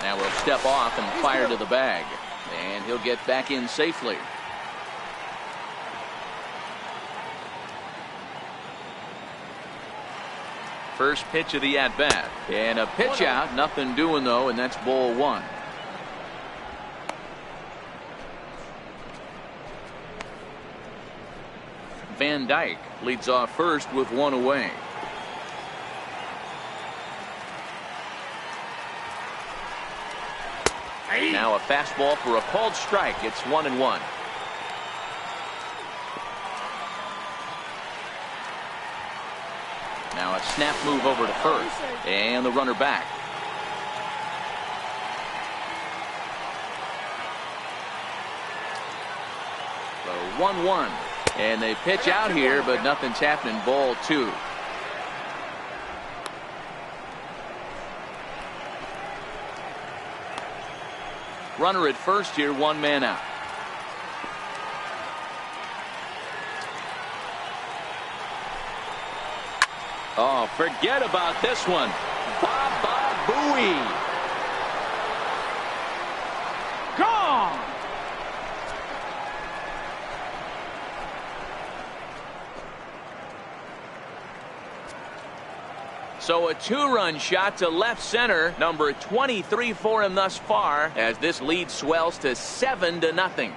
Now we'll step off and fire to the bag, and he'll get back in safely. First pitch of the at-bat, and a pitch out, nothing doing though, and that's ball 1. Van Dyke leads off first with 1 away. Now a fastball for a called strike. It's 1-1. Now a snap move over to first, and the runner back. So 1-1, and they pitch out here, but nothing's happening. Ball 2. Runner at first here, 1 man out. Oh, forget about this one. Baba Booey. So a 2-run shot to left center, number 23 for him thus far, as this lead swells to 7-0.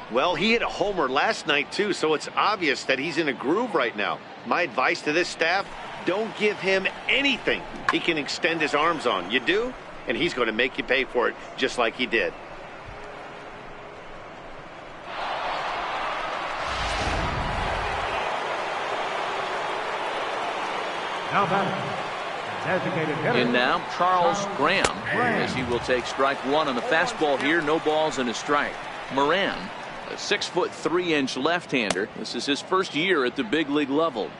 Well, he hit a homer last night, too, so it's obvious that he's in a groove right now. My advice to this staff, don't give him anything he can extend his arms on. You do, and he's going to make you pay for it just like he did. Now batting, designated hitter. And now Charles Graham, as he will take strike one on the fastball here. No balls and a strike. Moran, a 6'3" left-hander. This is his first year at the big league level.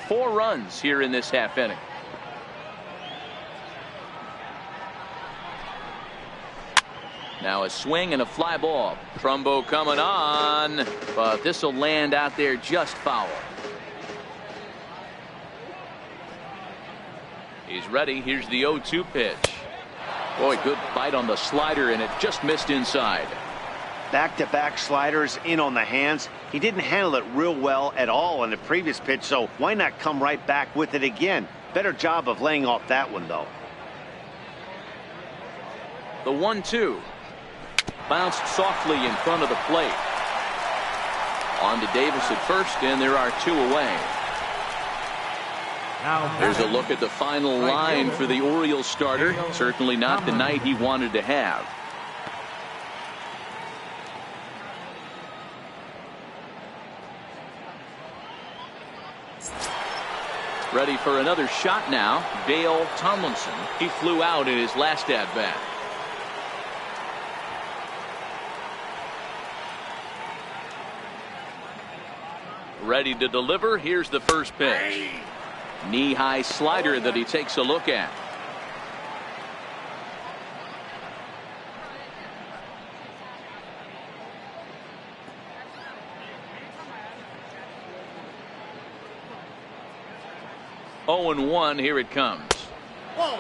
Four runs here in this half inning. Now a swing and a fly ball. Trumbo coming on, but this will land out there just foul. He's ready. Here's the 0-2 pitch. Boy, good bite on the slider, and it just missed inside. Back-to-back sliders in on the hands. He didn't handle it real well at all on the previous pitch, so why not come right back with it again? Better job of laying off that one, though. The 1-2. Bounced softly in front of the plate. On to Davis at first, and there are two away. Here's a look at the final line for the Orioles starter. Certainly not the night he wanted to have. Ready for another shot now. Dale Tomlinson. He flew out in his last at-bat. Ready to deliver. Here's the first pitch. Knee-high slider that he takes a look at. Oh, 0-1. Here it comes.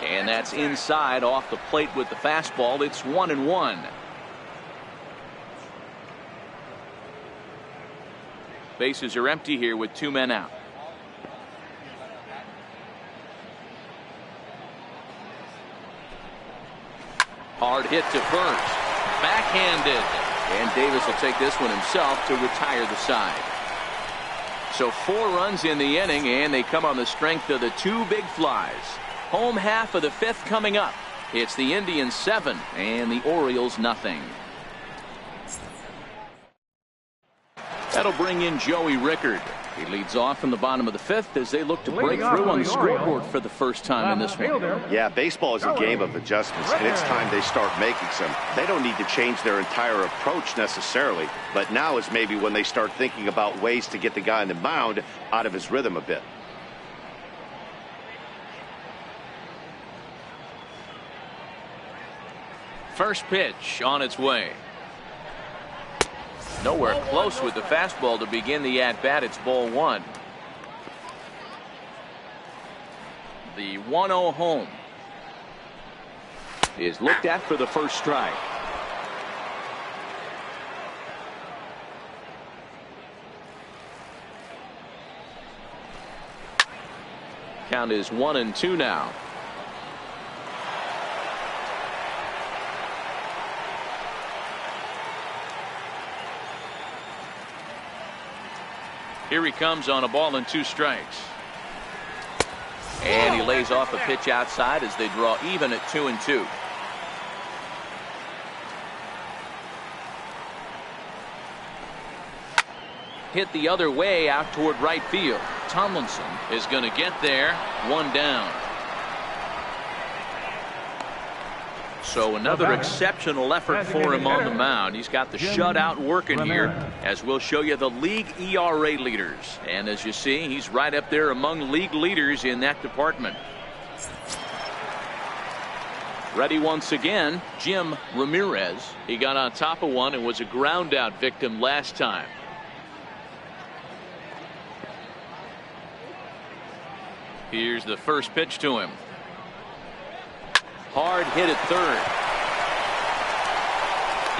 And that's inside off the plate with the fastball. It's 1-1. Bases are empty here with two men out. Hard hit to first. Backhanded. And Davis will take this one himself to retire the side. So 4 runs in the inning, and they come on the strength of the 2 big flies. Home half of the 5th coming up. It's the Indians 7 and the Orioles nothing. That'll bring in Joey Rickard. He leads off in the bottom of the 5th as they look to break through on the scoreboard for the first time in this one. Yeah, baseball is a game of adjustments, and it's time they start making some. They don't need to change their entire approach necessarily, but now is maybe when they start thinking about ways to get the guy on the mound out of his rhythm a bit. First pitch on its way. Nowhere close with the fastball to begin the at-bat. It's ball 1. The 1-0 home is looked at for the first strike. Count is 1-2 now. Here he comes on a ball and 2 strikes. And he lays off a pitch outside as they draw even at 2-2. Hit the other way out toward right field. Tomlinson is going to get there. 1 down. So another exceptional effort for him on the mound. He's got the shutout working here, as we'll show you the league ERA leaders. And as you see, he's right up there among league leaders in that department. Ready once again, Jim Ramirez. He got on top of one and was a ground out victim last time. Here's the first pitch to him. Hard hit at third.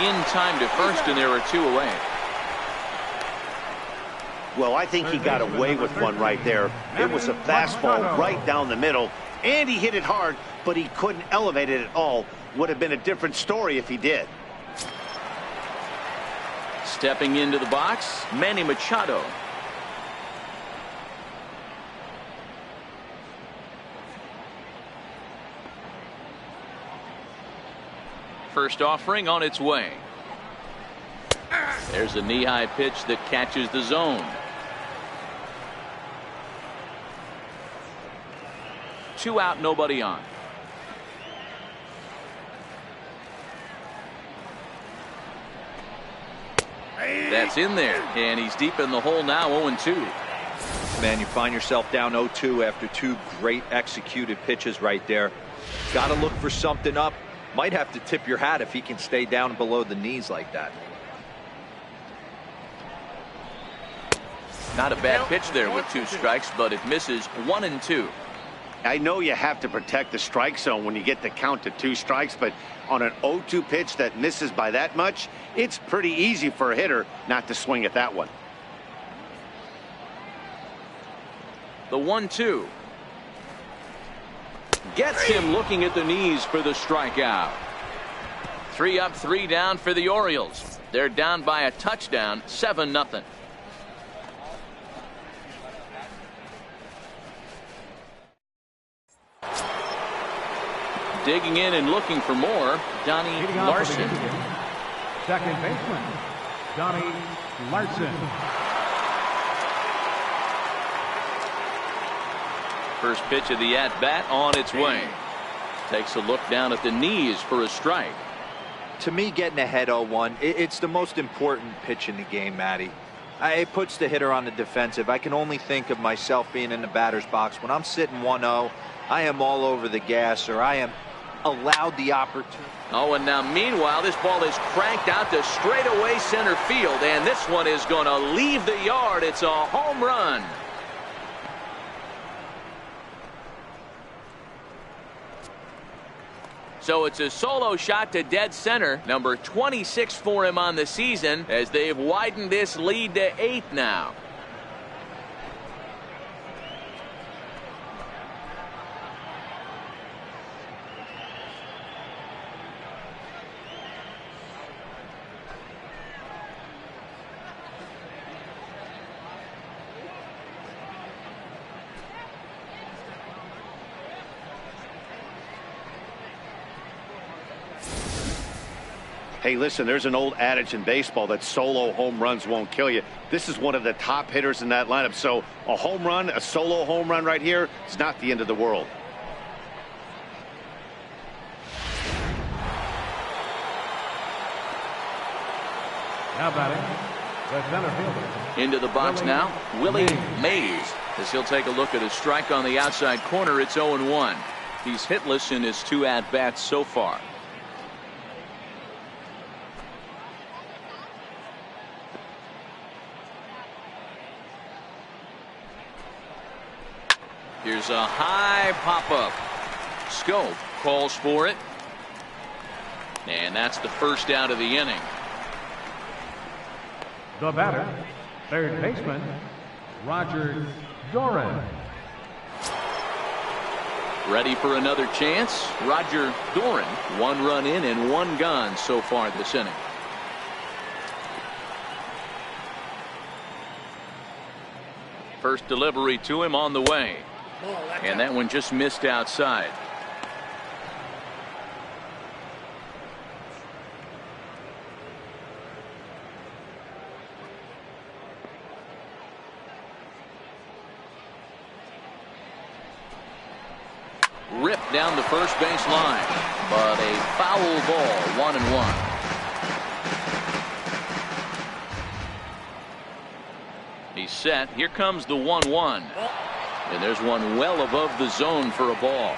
In time to first, and there are two away. Well, I think he got away with one right there. It was a fastball right down the middle, and he hit it hard, but he couldn't elevate it at all. Would have been a different story if he did. Stepping into the box, Manny Machado. First offering on its way. There's a knee-high pitch that catches the zone. 2 out, nobody on. That's in there, and he's deep in the hole now, 0-2. Man, you find yourself down 0-2 after 2 great executed pitches right there. Got to look for something up. Might have to tip your hat if he can stay down below the knees like that. Not a bad pitch there with 2 strikes, but it misses. 1-2. I know you have to protect the strike zone when you get the count to 2 strikes, but on an 0-2 pitch that misses by that much, it's pretty easy for a hitter not to swing at that one. The 1-2. Gets him looking at the knees for the strikeout. 3 up, 3 down for the Orioles. They're down by a touchdown, 7-0. Digging in and looking for more, Donnie Larson. Second baseman, Donnie Larson. First pitch of the at-bat on its way. Takes a look down at the knees for a strike. To me, getting ahead 0-1, it's the most important pitch in the game, Matty. It puts the hitter on the defensive. I can only think of myself being in the batter's box. When I'm sitting 1-0, I am all over the gas, or I am allowed the opportunity. Oh, and now meanwhile, this ball is cranked out to straightaway center field, and this one is going to leave the yard. It's a home run. So it's a solo shot to dead center, number 26 for him on the season, as they've widened this lead to 8 now. Hey, listen, there's an old adage in baseball that solo home runs won't kill you. This is one of the top hitters in that lineup. So a home run, a solo home run right here, it's not the end of the world. Now batting, the center fielder. Into the box now, Willie Mays, as he'll take a look at a strike on the outside corner. It's 0-1. He's hitless in his 2 at-bats so far. Here's a high pop-up. Scope calls for it. And that's the first out of the inning. The batter, third baseman, Roger Doran. Ready for another chance? Roger Doran. 1 run in and 1 gone so far this inning. First delivery to him on the way. And that one just missed outside. Ripped down the first base line, but a foul ball, 1-1. He's set. Here comes the 1-1. And there's one well above the zone for a ball.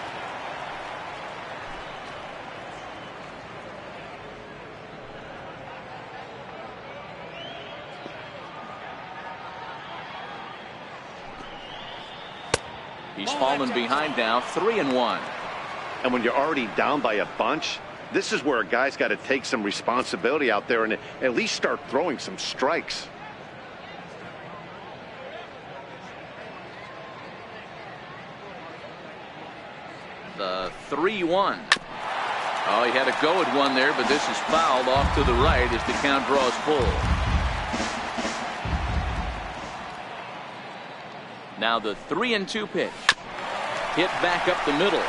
He's fallen behind now, 3-1. And when you're already down by a bunch, this is where a guy's got to take some responsibility out there and at least start throwing some strikes. The 3-1. Oh, he had a go at one there, but this is fouled off to the right as the count draws full. Now the 3-2 pitch. Hit back up the middle.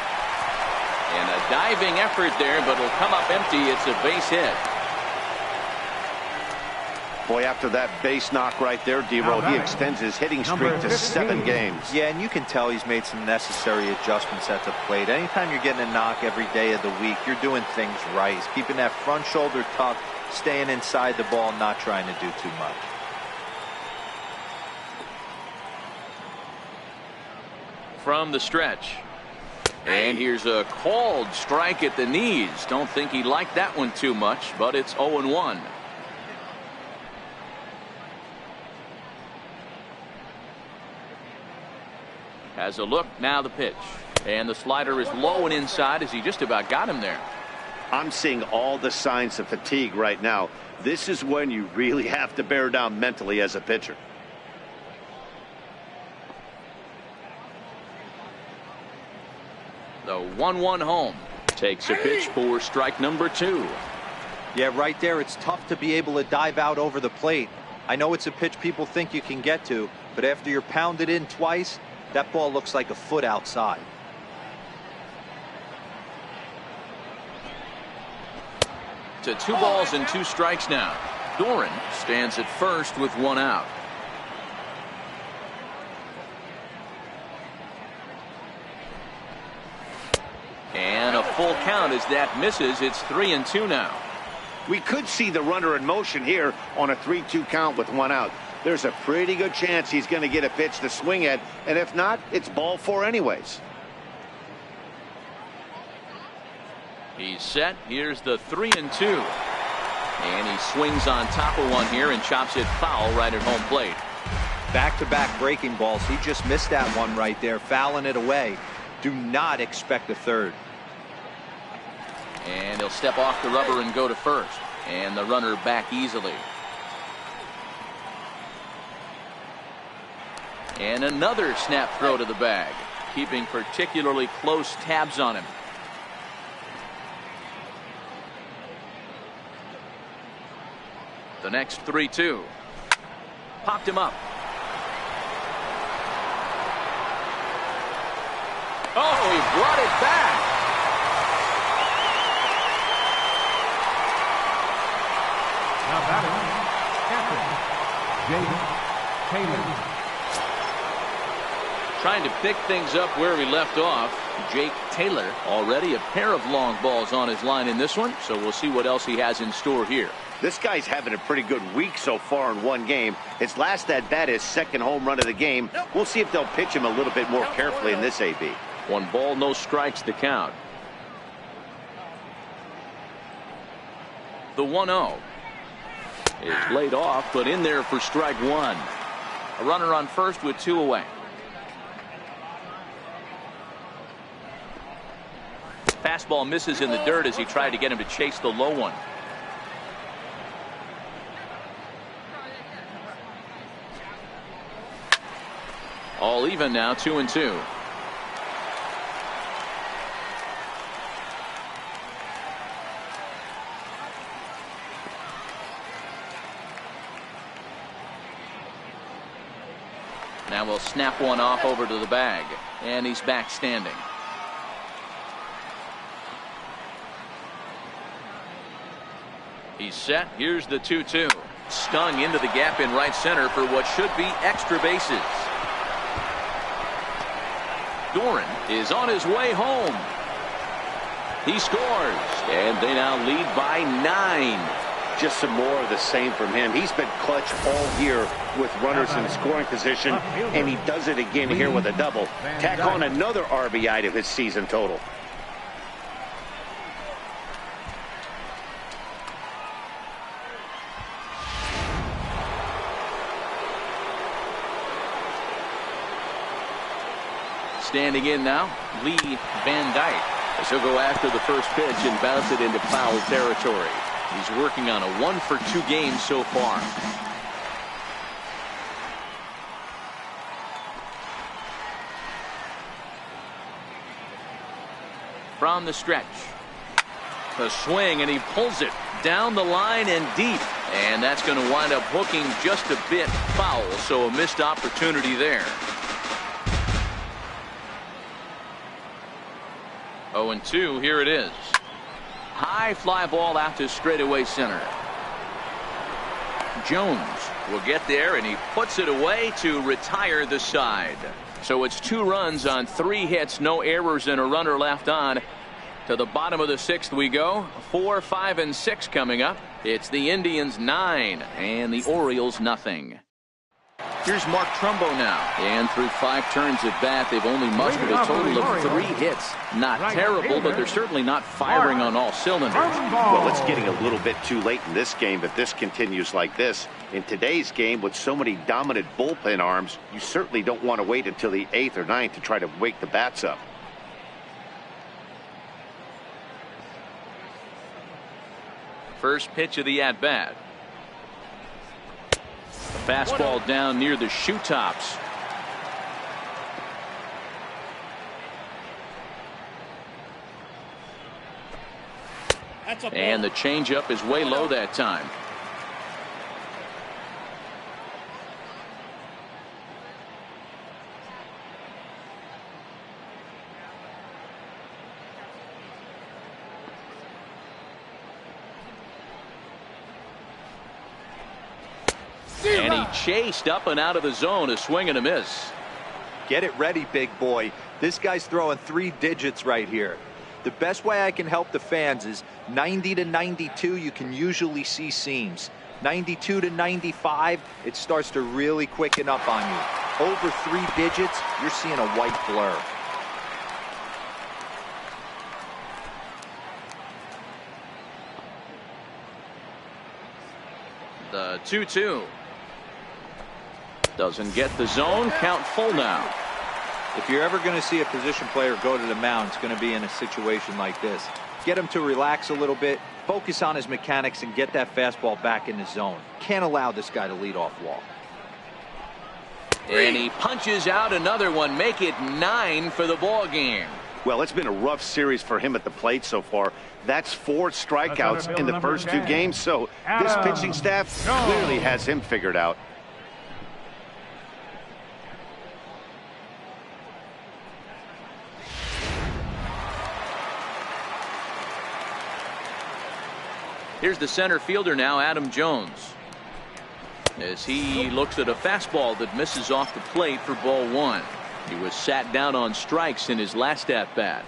And a diving effort there, but it'll come up empty. It's a base hit. Boy, after that base knock right there, D-Roll, he extends his hitting streak to 7 games. Yeah, and you can tell he's made some necessary adjustments at the plate. Anytime you're getting a knock every day of the week, you're doing things right. He's keeping that front shoulder tucked, staying inside the ball, not trying to do too much. From the stretch. And here's a called strike at the knees. Don't think he liked that one too much, but it's 0-1. Has a look, now the pitch. And the slider is low and inside as he just about got him there. I'm seeing all the signs of fatigue right now. This is when you really have to bear down mentally as a pitcher. The 1-1 home. Takes a pitch for strike number 2. Yeah, right there, it's tough to be able to dive out over the plate. I know it's a pitch people think you can get to, but after you're pounded in twice, that ball looks like a foot outside. To 2 balls and 2 strikes now. Doran stands at first with 1 out. And a full count as that misses. It's 3-2 now. We could see the runner in motion here on a 3-2 count with 1 out. There's a pretty good chance he's going to get a pitch to swing at, and if not, it's ball 4 anyways. He's set. Here's the 3-2. And he swings on top of one here and chops it foul right at home plate. Back-to-back breaking balls. He just missed that one right there, fouling it away. Do not expect a third. And he'll step off the rubber and go to first. And the runner back easily. And another snap throw to the bag, keeping particularly close tabs on him. The next 3-2. Popped him up. Oh, he brought it back. Now batting, Jake Taylor. Trying to pick things up where we left off. Jake Taylor, already a pair of long balls on his line in this one, so we'll see what else he has in store here. This guy's having a pretty good week so far in one game. His last at bat, his second home run of the game. We'll see if they'll pitch him a little bit more carefully in this AB. 1 ball, no strikes to count. The 1-0 is laid off, but in there for strike 1. A runner on first with 2 away. Fastball misses in the dirt as he tried to get him to chase the low one. All even now, 2-2. Now we'll snap one off over to the bag, and he's back standing. He's set. Here's the 2-2. Stung into the gap in right center for what should be extra bases. Doran is on his way home. He scores, and they now lead by 9. Just some more of the same from him. He's been clutch all year with runners in scoring position, and he does it again here with a double. Tack on another RBI to his season total. Standing in now, Lee Van Dyke. As he'll go after the first pitch and bounce it into foul territory. He's working on a 1-for-2 game so far. From the stretch. A swing, and he pulls it down the line and deep. And that's going to wind up hooking just a bit foul, so a missed opportunity there. 0-2, here it is. High fly ball out to straightaway center. Jones will get there, and he puts it away to retire the side. So it's 2 runs on 3 hits, no errors, and a runner left on. To the bottom of the 6th we go. 4, 5, and 6 coming up. It's the Indians 9 and the Orioles nothing. Here's Mark Trumbo now. And through 5 turns at bat, they've only mustered a total of 3 hits. Not terrible, but they're certainly not firing on all cylinders. Well, it's getting a little bit too late in this game if this continues like this. In today's game, with so many dominant bullpen arms, you certainly don't want to wait until the 8th or 9th to try to wake the bats up. First pitch of the at-bat. Fastball down near the shoe tops. And the changeup is way low that time. And he chased up and out of the zone, a swing and a miss. Get it ready, big boy. This guy's throwing 3 digits right here. The best way I can help the fans is 90 to 92, you can usually see seams. 92 to 95, it starts to really quicken up on you. Over 3 digits, you're seeing a white blur. The 2-2. Doesn't get the zone. Count full now. If you're ever going to see a position player go to the mound, it's going to be in a situation like this. Get him to relax a little bit, focus on his mechanics, and get that fastball back in the zone. Can't allow this guy to lead off walk. And he punches out another one. Make it 9 for the ball game. Well, it's been a rough series for him at the plate so far. That's 4 strikeouts in the first 2 games, so this pitching staff clearly has him figured out. Here's the center fielder now, Adam Jones, as he looks at a fastball that misses off the plate for ball 1. He was sat down on strikes in his last at bat.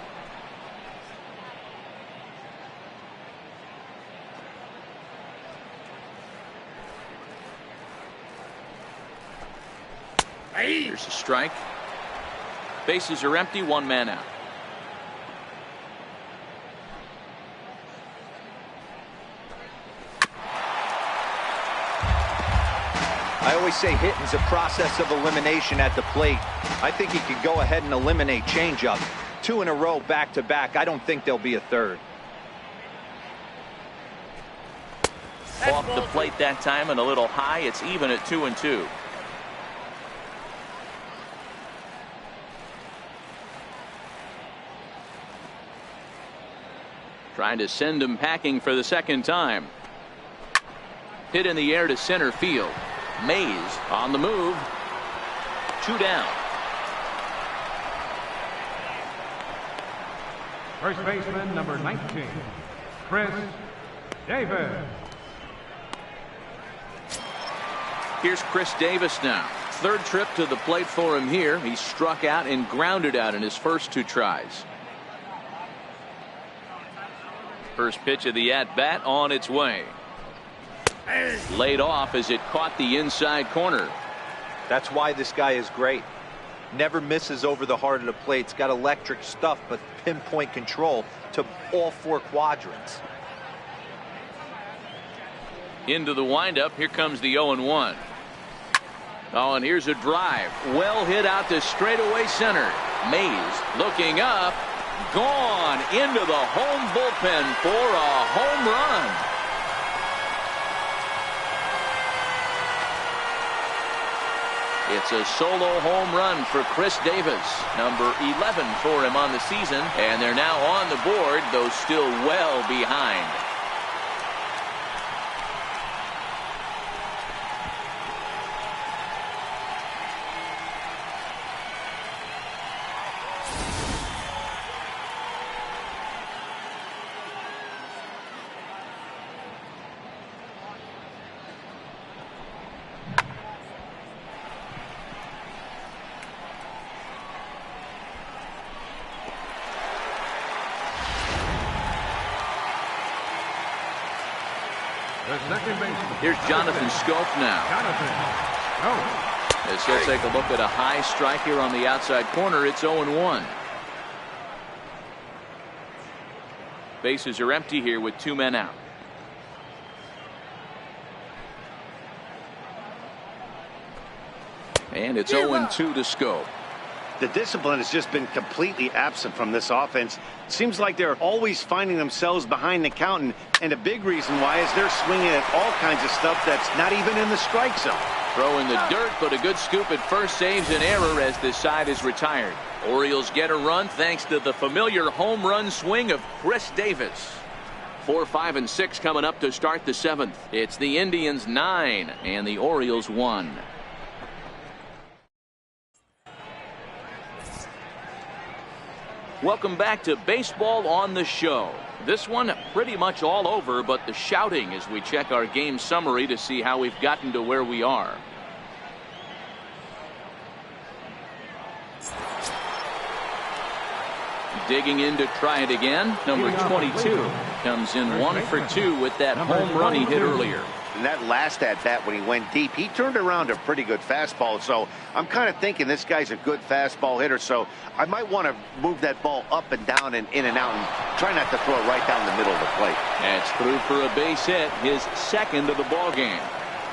Here's a strike. Bases are empty, 1 man out. I always say hitting's a process of elimination at the plate. I think he could go ahead and eliminate changeup. 2 in a row back to back. I don't think there'll be a third. Off the plate that time and a little high. It's even at 2-2. Trying to send him packing for the 2nd time. Hit in the air to center field. Mays on the move. 2 down. First baseman number 19, Chris Davis. Here's Chris Davis now. 3rd trip to the plate for him here. He struck out and grounded out in his first 2 tries. First pitch of the at-bat on its way. Laid off as it caught the inside corner. That's why this guy is great. Never misses over the heart of the plate. It's got electric stuff, but pinpoint control to all 4 quadrants. Into the windup. Here comes the 0-1. Oh, and here's a drive. Well hit out to straightaway center. Mays looking up. Gone into the home bullpen for a home run. It's a solo home run for Chris Davis, number 11 for him on the season, and they're now on the board, though still well behind. Here's Jonathan Scope now. As he'll take a look at a high strike here on the outside corner. It's 0-1. Bases are empty here with 2 men out. And it's 0-2 to Scope. The discipline has just been completely absent from this offense. Seems like they're always finding themselves behind the count, and a big reason why is they're swinging at all kinds of stuff that's not even in the strike zone. Throw in the dirt, but a good scoop at first saves an error as this side is retired. Orioles get a run thanks to the familiar home run swing of Chris Davis. 4, 5, and 6 coming up to start the 7th. It's the Indians 9 and the Orioles 1. Welcome back to Baseball on the Show. This one pretty much all over, but the shouting as we check our game summary to see how we've gotten to where we are. Digging in to try it again. Number 22 comes in 1 for 2 with that home run he hit earlier. And that last at bat when he went deep, he turned around a pretty good fastball. So I'm kind of thinking this guy's a good fastball hitter. So I might want to move that ball up and down and in and out and try not to throw it right down the middle of the plate. That's through for a base hit, his 2nd of the ball game.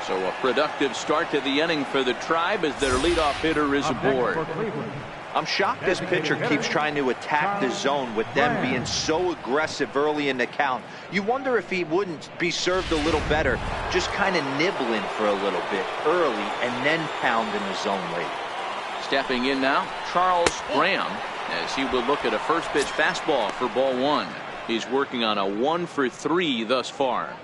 So a productive start to the inning for the Tribe as their leadoff hitter is aboard. I'm shocked this pitcher keeps trying to attack the zone with them being so aggressive early in the count. You wonder if he wouldn't be served a little better, just kind of nibbling for a little bit early and then pounding the zone late. Stepping in now, Charles Graham, as he will look at a first pitch fastball for ball 1. He's working on a 1 for 3 thus far.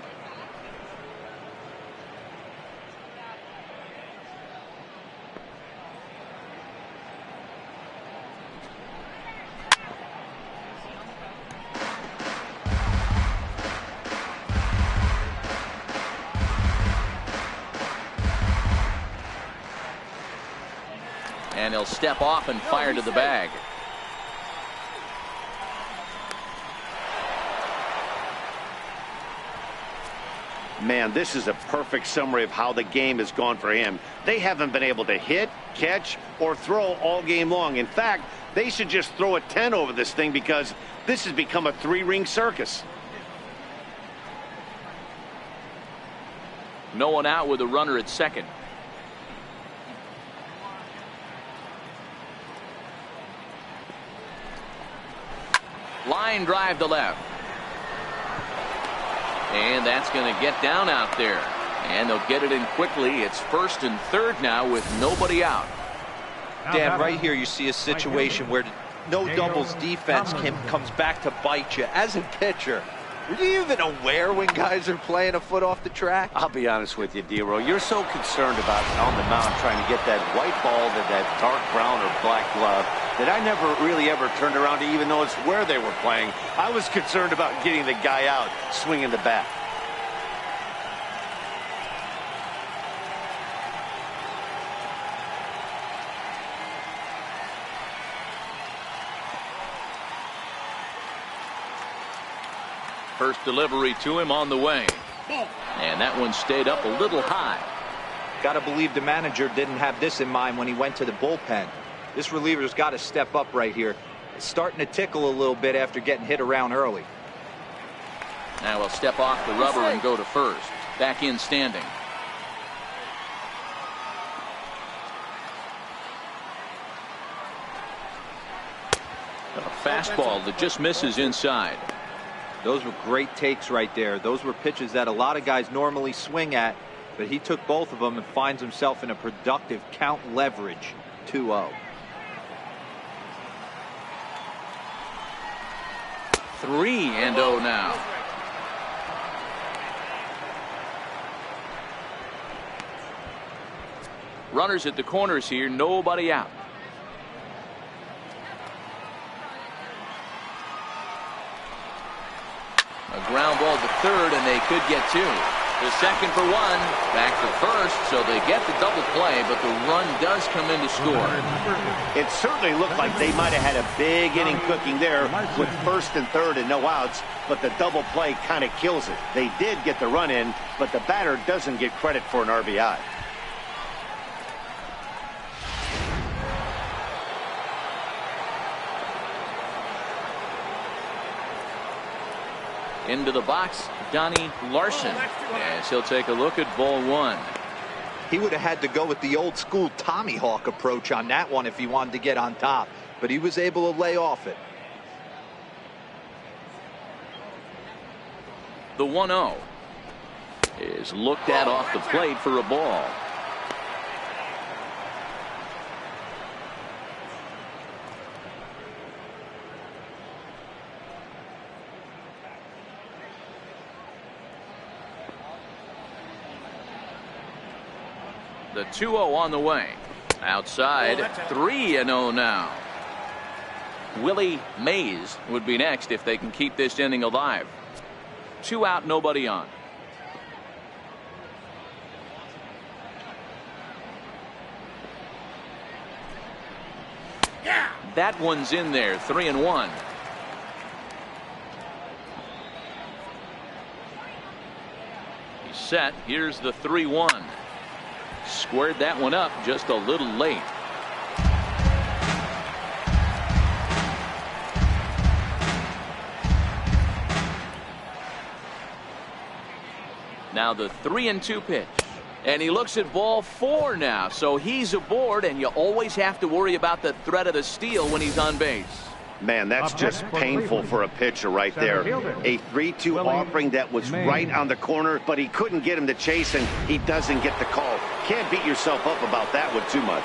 And he'll step off and fire to the bag. Man, this is a perfect summary of how the game has gone for him. They haven't been able to hit, catch, or throw all game long. In fact, they should just throw a 10 over this thing because this has become a 3-ring circus. No one out with a runner at second. Line drive to left. And that's going to get down out there. And they'll get it in quickly. It's 1st and 3rd now with nobody out. Dan, right here you see a situation where no doubles defense comes back to bite you. As a pitcher, are you even aware when guys are playing a foot off the track? I'll be honest with you, D-Row. You're so concerned about on the mound trying to get that white ball to that dark brown or black glove that I never really ever turned around to even notice where they were playing. I was concerned about getting the guy out swinging the bat. First delivery to him on the way. And that one stayed up a little high. Gotta believe the manager didn't have this in mind when he went to the bullpen. This reliever's got to step up right here. It's starting to tickle a little bit after getting hit around early. Now he'll step off the rubber and go to first. Back in standing. A fastball that just misses inside. Those were great takes right there. Those were pitches that a lot of guys normally swing at, but he took both of them and finds himself in a productive count leverage 2-0. 3-0 now. Runners at the corners here, nobody out. A ground ball to third, and they could get two. The second for one, back to first, so they get the double play, but the run does come in to score. It certainly looked like they might have had a big inning cooking there with first and third and no outs, but the double play kind of kills it. They did get the run in, but the batter doesn't get credit for an RBI. Into the box, Donnie Larson, as he'll take a look at ball one. He would have had to go with the old school Tommy Hawk approach on that one if he wanted to get on top, but he was able to lay off it. The 1-0 is looked at off the plate for a ball. The 2-0 on the way. Outside, 3-0 now. Willie Mays would be next if they can keep this inning alive. 2 out, nobody on. Yeah. That one's in there, 3-1. He's set. Here's the 3-1. Squared that one up just a little late. Now the 3-2 pitch. And he looks at ball 4 now. So he's aboard, and you always have to worry about the threat of the steal when he's on base. Man, that's just painful for a pitcher right there. A 3-2 offering that was right on the corner, but he couldn't get him to chase, and he doesn't get the call. Can't beat yourself up about that one too much.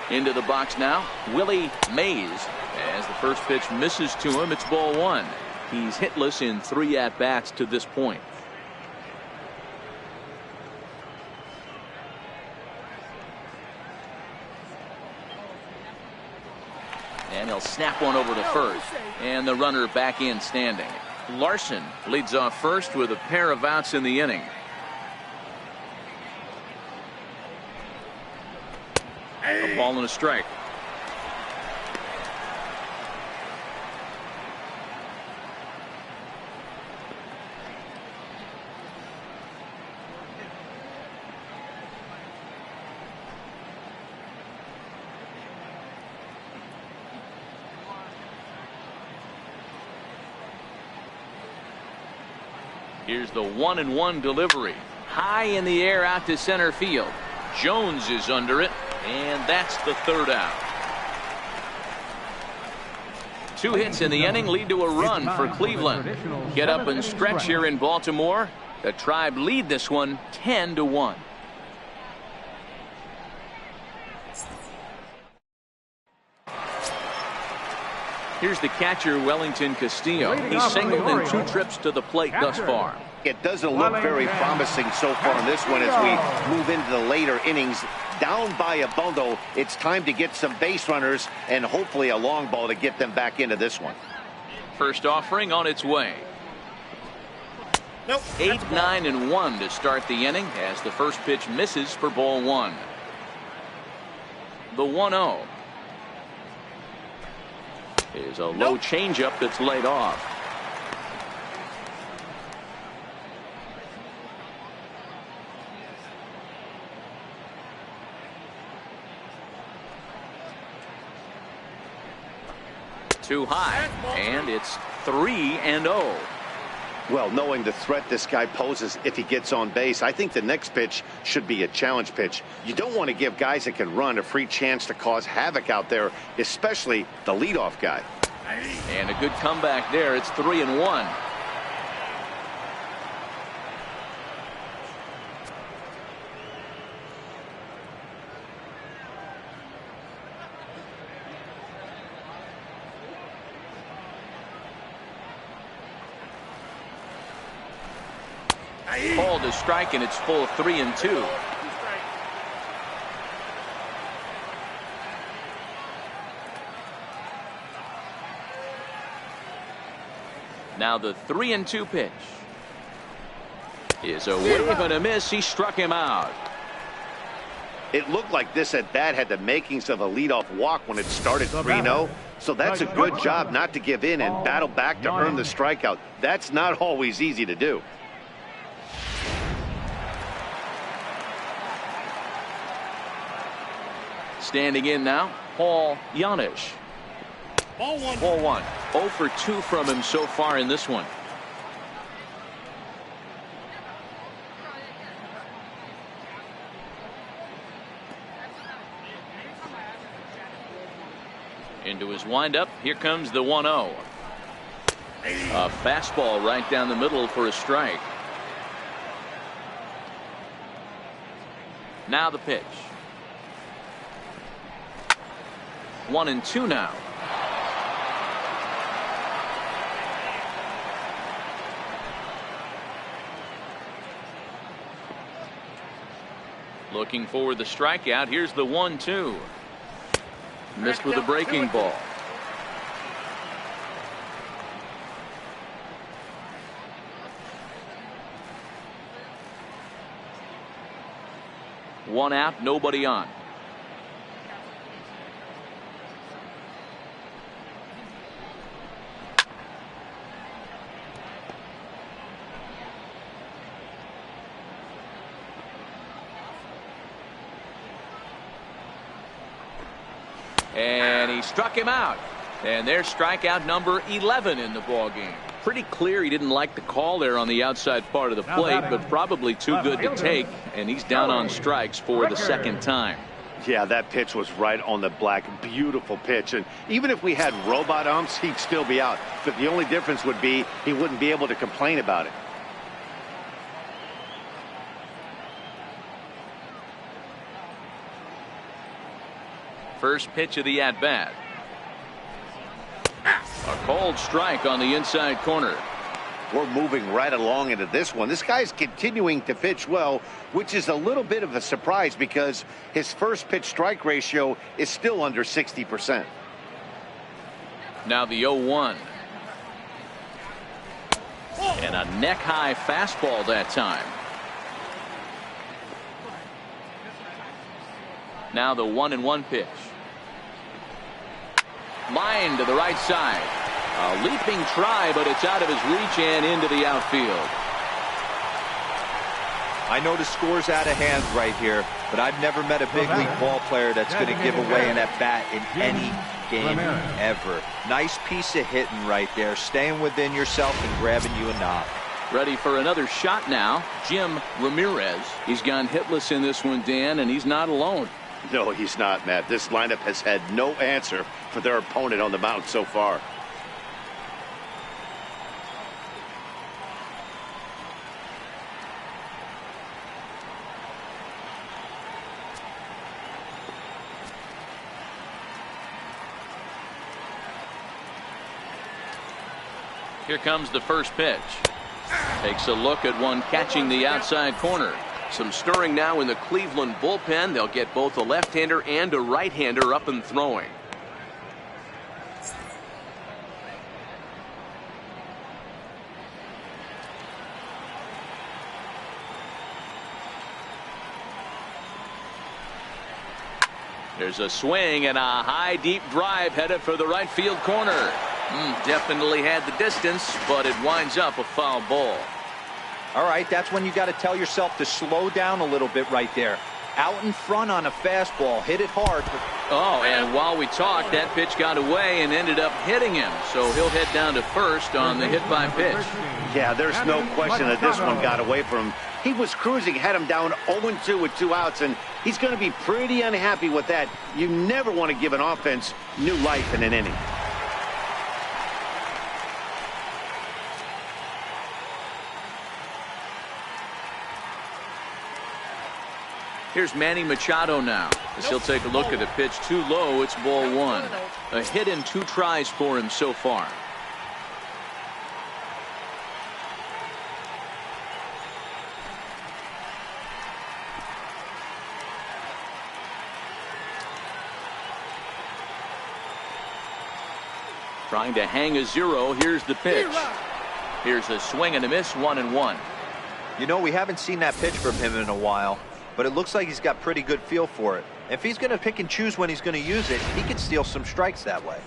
Into the box now, Willie Mays. As the first pitch misses to him, it's ball 1. He's hitless in 3 at-bats to this point. And he'll snap one over to first. And the runner back in standing. Larson leads off first with a pair of outs in the inning. A ball and a strike. Here's the 1-1 delivery. High in the air out to center field. Jones is under it, and that's the 3rd out. 2 hits in the inning lead to a run for Cleveland. Get up and stretch here in Baltimore. The Tribe lead this one 10-1. Here's the catcher, Wellington Castillo. He's singled in 2 trips to the plate thus far. It doesn't look very promising so far in this one as we move into the later innings. Down by a bundle, it's time to get some base runners and hopefully a long ball to get them back into this one. First offering on its way. 8, 9, and 1 to start the inning as the first pitch misses for ball 1. The 1-0 is a low changeup that's laid off. Too high, and it's 3-0. Well, knowing the threat this guy poses if he gets on base, I think the next pitch should be a challenge pitch. You don't want to give guys that can run a free chance to cause havoc out there, especially the leadoff guy. And a good comeback there. It's 3-1. Called a strike, and it's full 3-2. Now the 3-2 pitch is a wave and a miss. He struck him out. It looked like this at bat had the makings of a leadoff walk when it started 3-0. So that's a good job not to give in and battle back to earn the strikeout. That's not always easy to do. Standing in now, Paul Yanish. Ball one. Ball one. 0 for 2 from him so far in this one. Into his windup. Here comes the 1-0. A fastball right down the middle for a strike. Now the pitch. 1-2 now. Looking for the strikeout. Here's the 1-2. Missed with a breaking ball. One out, nobody on. And he struck him out. And there's strikeout number 11 in the ball game. Pretty clear he didn't like the call there on the outside part of the plate, but probably too good to take. And he's down on strikes for the second time. Yeah, that pitch was right on the black. Beautiful pitch. And even if we had robot umps, he'd still be out. But the only difference would be he wouldn't be able to complain about it. First pitch of the at-bat. A cold strike on the inside corner. We're moving right along into this one. This guy's continuing to pitch well, which is a little bit of a surprise because his first pitch strike ratio is still under 60%. Now the 0-1. And a neck-high fastball that time. Now the 1-1 pitch. Line to the right side. A leaping try, but it's out of his reach and into the outfield. I know the score's out of hand right here, but I've never met a big league ball player that's going to give away an at-bat in any game ever. Nice piece of hitting right there, staying within yourself and grabbing you a knock. Ready for another shot now, Jim Ramirez. He's gone hitless in this one, Dan, and he's not alone. No, he's not, Matt. This lineup has had no answer for their opponent on the mound so far. Here comes the first pitch. Takes a look at one catching the outside corner. Some stirring now in the Cleveland bullpen. They'll get both a left-hander and a right-hander up and throwing. There's a swing and a high deep drive headed for the right field corner. Definitely had the distance, but it winds up a foul ball. All right, that's when you got to tell yourself to slow down a little bit right there. Out in front on a fastball, hit it hard. Oh, and while we talked, that pitch got away and ended up hitting him. So he'll head down to first on the hit by pitch. Yeah, there's no question that this one got away from him. He was cruising, had him down 0-2 with 2 outs, and he's going to be pretty unhappy with that. You never want to give an offense new life in an inning. Here's Manny Machado now, as he'll take a look at a pitch too low. It's ball 1. A hit in 2 tries for him so far. Trying to hang a 0. Here's the pitch. Here's a swing and a miss, 1-1. You know, we haven't seen that pitch from him in a while, but it looks like he's got pretty good feel for it. If he's going to pick and choose when he's going to use it, he could steal some strikes that way.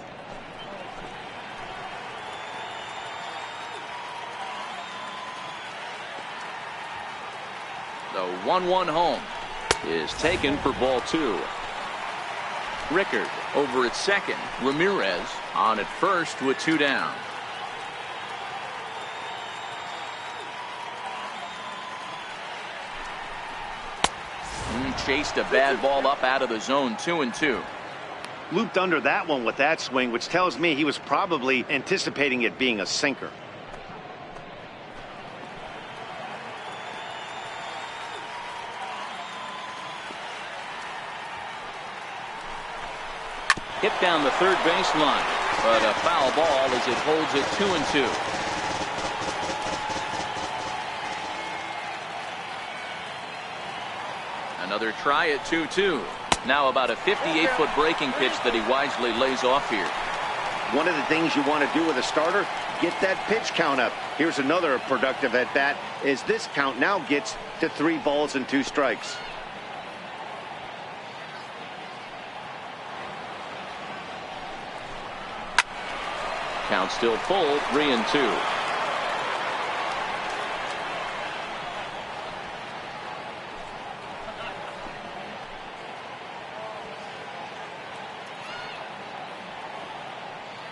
The 1-1 home is taken for ball 2. Rickard over at second. Ramirez on at first with 2 down. Chased a bad ball up out of the zone. 2-2. Looped under that one with that swing, which tells me he was probably anticipating it being a sinker. Hit down the third baseline, but a foul ball as it holds it 2-2. Another try at 2-2. Now about a 58-foot breaking pitch that he wisely lays off here. One of the things you want to do with a starter, get that pitch count up. Here's another productive at bat, as this count now gets to 3 balls and 2 strikes. Count still full, 3-2.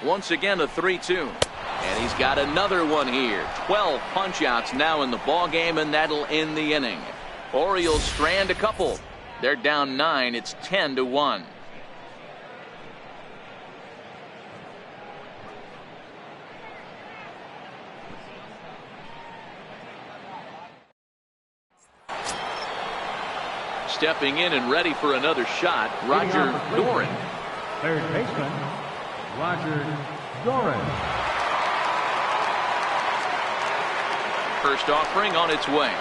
Once again a 3-2. And he's got another one here. 12 punch-outs now in the ball game, and that'll end the inning. Orioles strand a couple. They're down 9. It's 10-1. Stepping in and ready for another shot, Roger Doran. Third baseman, Roger Doran. First offering on its way.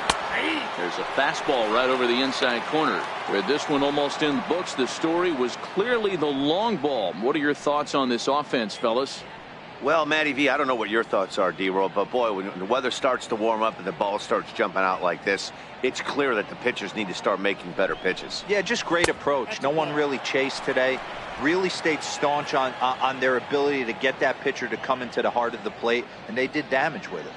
There's a fastball right over the inside corner. With this one almost in the books, the story was clearly the long ball. What are your thoughts on this offense, fellas? Well, Matty V, I don't know what your thoughts are, D-Roll, but boy, when the weather starts to warm up and the ball starts jumping out like this, it's clear that the pitchers need to start making better pitches. Yeah, just great approach. No one really chased today. Really stayed staunch on their ability to get that pitcher to come into the heart of the plate, and they did damage with it.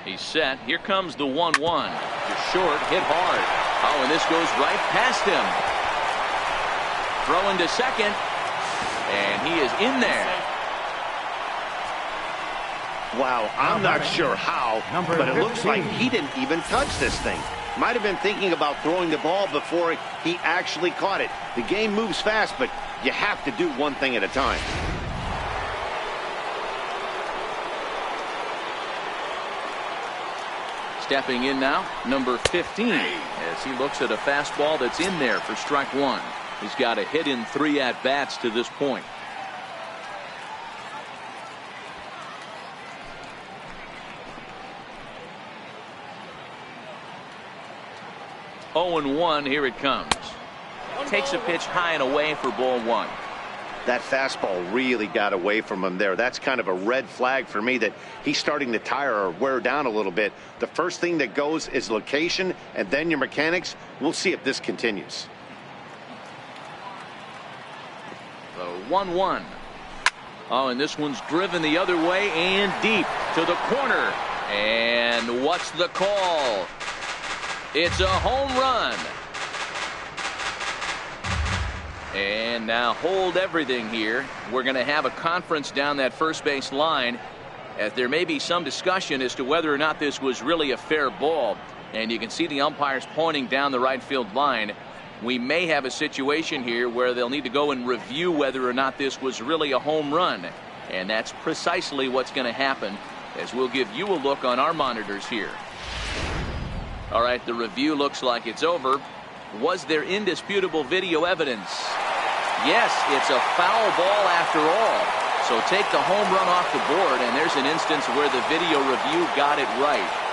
He's set. Here comes the 1-1. Just short, hit hard. Oh, and this goes right past him. Throwing to second. And he is in there. Wow, I'm not sure how, but it looks like he didn't even touch this thing. Might have been thinking about throwing the ball before he actually caught it. The game moves fast, but you have to do one thing at a time. Stepping in now, number 15, as he looks at a fastball that's in there for strike 1. He's got a hit in 3 at-bats to this point. Oh, 0-1, here it comes. Takes a pitch high and away for ball 1. That fastball really got away from him there. That's kind of a red flag for me that he's starting to tire or wear down a little bit. The first thing that goes is location and then your mechanics. We'll see if this continues. The 1-1. Oh, and this one's driven the other way and deep to the corner. And what's the call? It's a home run. And now hold everything here. We're going to have a conference down that first base line as there may be some discussion as to whether or not this was really a fair ball. And you can see the umpires pointing down the right field line. We may have a situation here where they'll need to go and review whether or not this was really a home run. And that's precisely what's going to happen, as we'll give you a look on our monitors here. All right, the review looks like it's over. Was there indisputable video evidence? Yes, it's a foul ball after all. So take the home run off the board, and there's an instance where the video review got it right.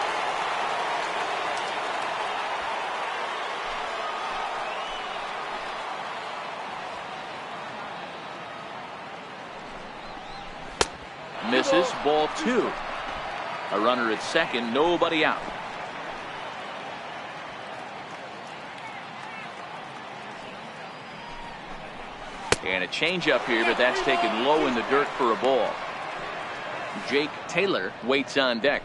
Misses, ball 2. A runner at second, nobody out. And a changeup here, but that's taken low in the dirt for a ball. Jake Taylor waits on deck.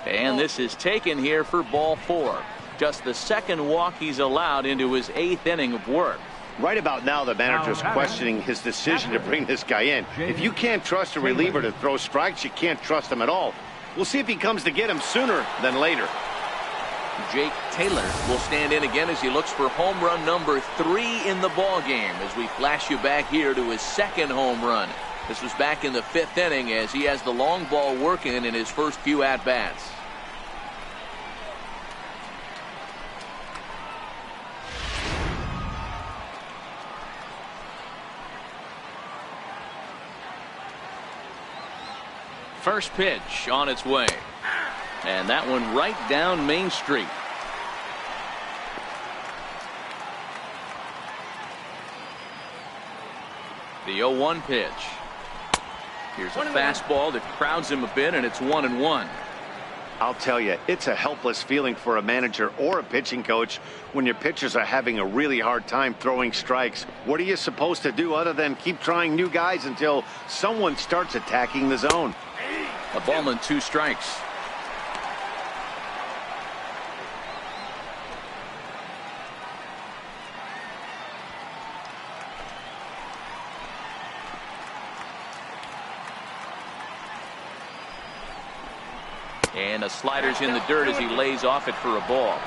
And this is taken here for ball 4. Just the second walk he's allowed into his 8th inning of work. Right about now, the manager's questioning his decision to bring this guy in. If you can't trust a reliever to throw strikes, you can't trust him at all. We'll see if he comes to get him sooner than later. Jake Taylor will stand in again as he looks for home run number 3 in the ball game, as we flash you back here to his 2nd home run. This was back in the 5th inning, as he has the long ball working in his first few at-bats. First pitch on its way. And that one right down Main Street. The 0-1 pitch. Here's a fastball that crowds him a bit, and it's 1-1. I'll tell you, it's a helpless feeling for a manager or a pitching coach when your pitchers are having a really hard time throwing strikes. What are you supposed to do other than keep trying new guys until someone starts attacking the zone? A ball and 2 strikes. And a slider's in the dirt as he lays off it for a ball.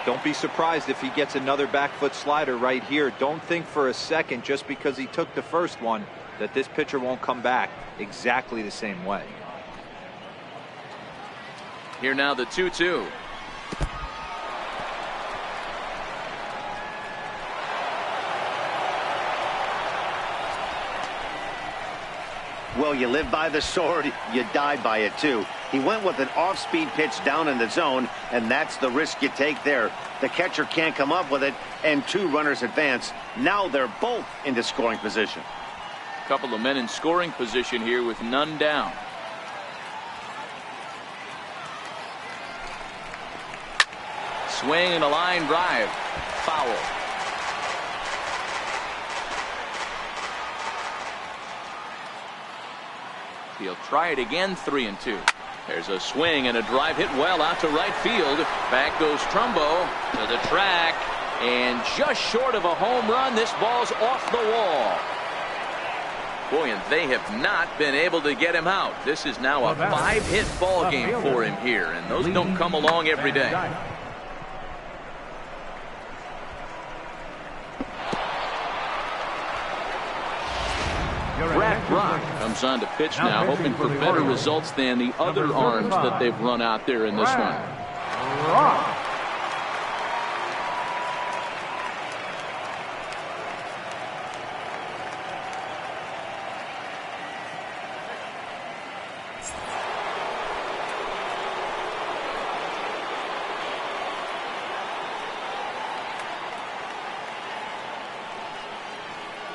Don't be surprised if he gets another back foot slider right here. Don't think for a second, just because he took the first one, that this pitcher won't come back exactly the same way. Here now the 2-2. Well, you live by the sword, you die by it too. He went with an off-speed pitch down in the zone, and that's the risk you take there. The catcher can't come up with it, and 2 runners advance. Now they're both into scoring position. A couple of men in scoring position here with none down. Swing and a line drive. Foul. He'll try it again, 3-2. There's a swing and a drive hit well out to right field. Back goes Trumbo to the track, and just short of a home run, this ball's off the wall. Boy, and they have not been able to get him out. This is now a 5-hit ball game for him here, and those don't come along every day. Brad Brock comes on to pitch now, hoping for better results than the other arms that they've run out there in this one.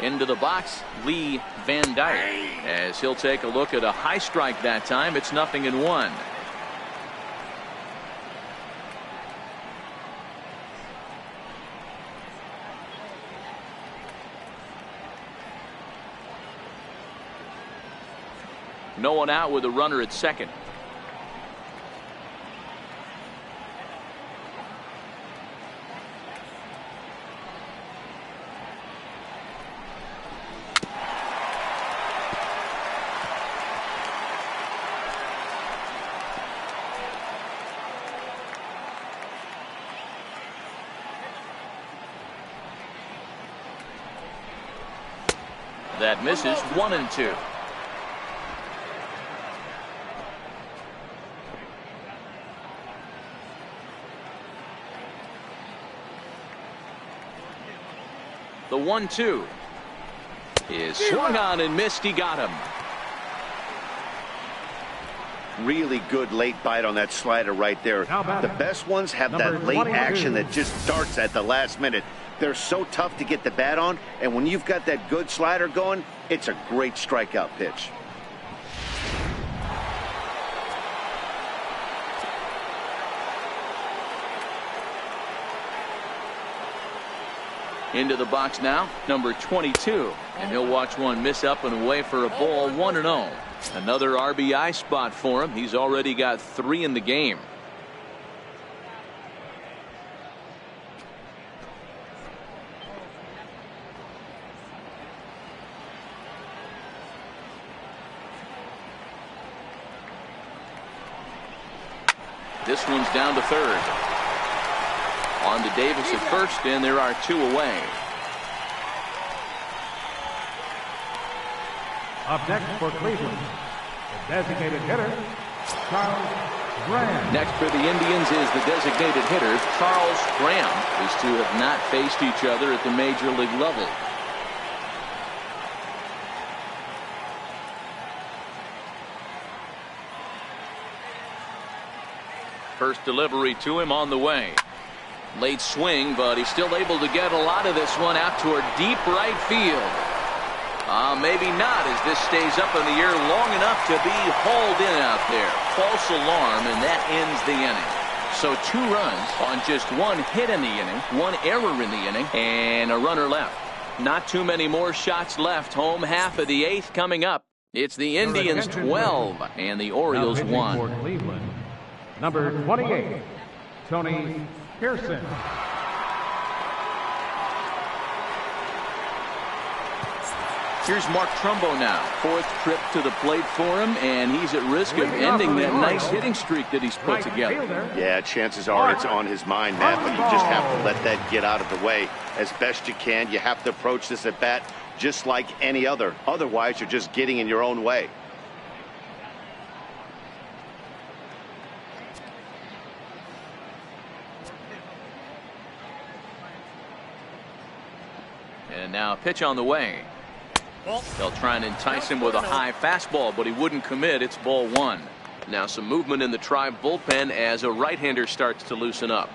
Into the box, Lee Van Dyke, as he'll take a look at a high strike that time. It's 0-1. No one out with a runner at second. That misses. 1-2. The 1-2 is swung on and missed. He got him. Really good late bite on that slider right there. The best ones have that late action that just starts at the last minute. They're so tough to get the bat on, and when you've got that good slider going, it's a great strikeout pitch. Into the box now, number 22. And he'll watch one miss up and away for a ball. 1-0. Another RBI spot for him. He's already got 3 in the game. This one's down to third. On to Davis at first, and there are 2 away. Up next for Cleveland, the designated hitter, Charles Graham. Next for the Indians is the designated hitter, Charles Graham. These two have not faced each other at the major league level. First delivery to him on the way. Late swing, but he's still able to get a lot of this one out toward deep right field. Maybe not, as this stays up in the air long enough to be hauled in out there. False alarm, and that ends the inning. So 2 runs on just 1 hit in the inning, 1 error in the inning, and a runner left. Not too many more shots left. Home half of the 8th coming up. It's the Indians 12 and the Orioles 1. For Cleveland, number 28, Tony Pearson. Here's Mark Trumbo now. 4th trip to the plate for him, and he's at risk of ending that nice hitting streak that he's put together. Yeah, chances are it's on his mind, Matt, but you just have to let that get out of the way as best you can. You have to approach this at bat just like any other. Otherwise, you're just getting in your own way. And now a pitch on the way. They'll try and entice him with a high fastball, but he wouldn't commit. It's ball 1. Now some movement in the Tribe bullpen as a right-hander starts to loosen up.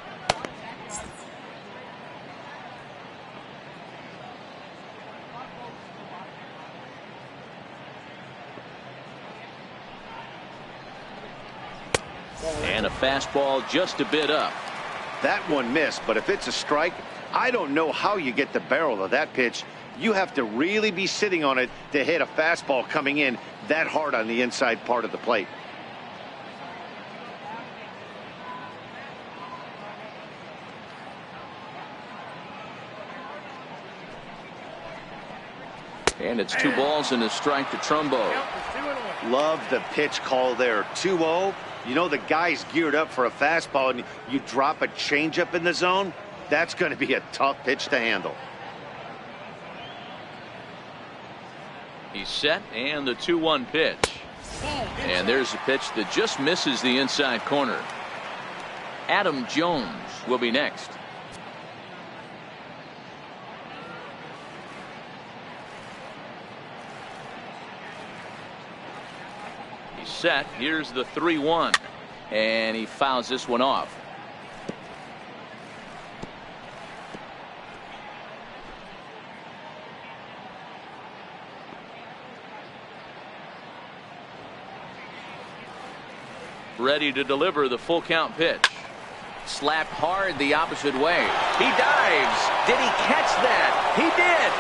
And a fastball just a bit up. That one missed, but if it's a strike, I don't know how you get the barrel of that pitch. You have to really be sitting on it to hit a fastball coming in that hard on the inside part of the plate. And it's 2 balls and a strike to Trumbo. Love the pitch call there. 2-0. You know the guy's geared up for a fastball, and you drop a changeup in the zone. That's going to be a tough pitch to handle. He's set, and the 2-1 pitch. And there's a pitch that just misses the inside corner. Adam Jones will be next. He's set. Here's the 3-1. And he fouls this one off. Ready to deliver the full count pitch. Slapped hard the opposite way. He dives. Did he catch that? He did.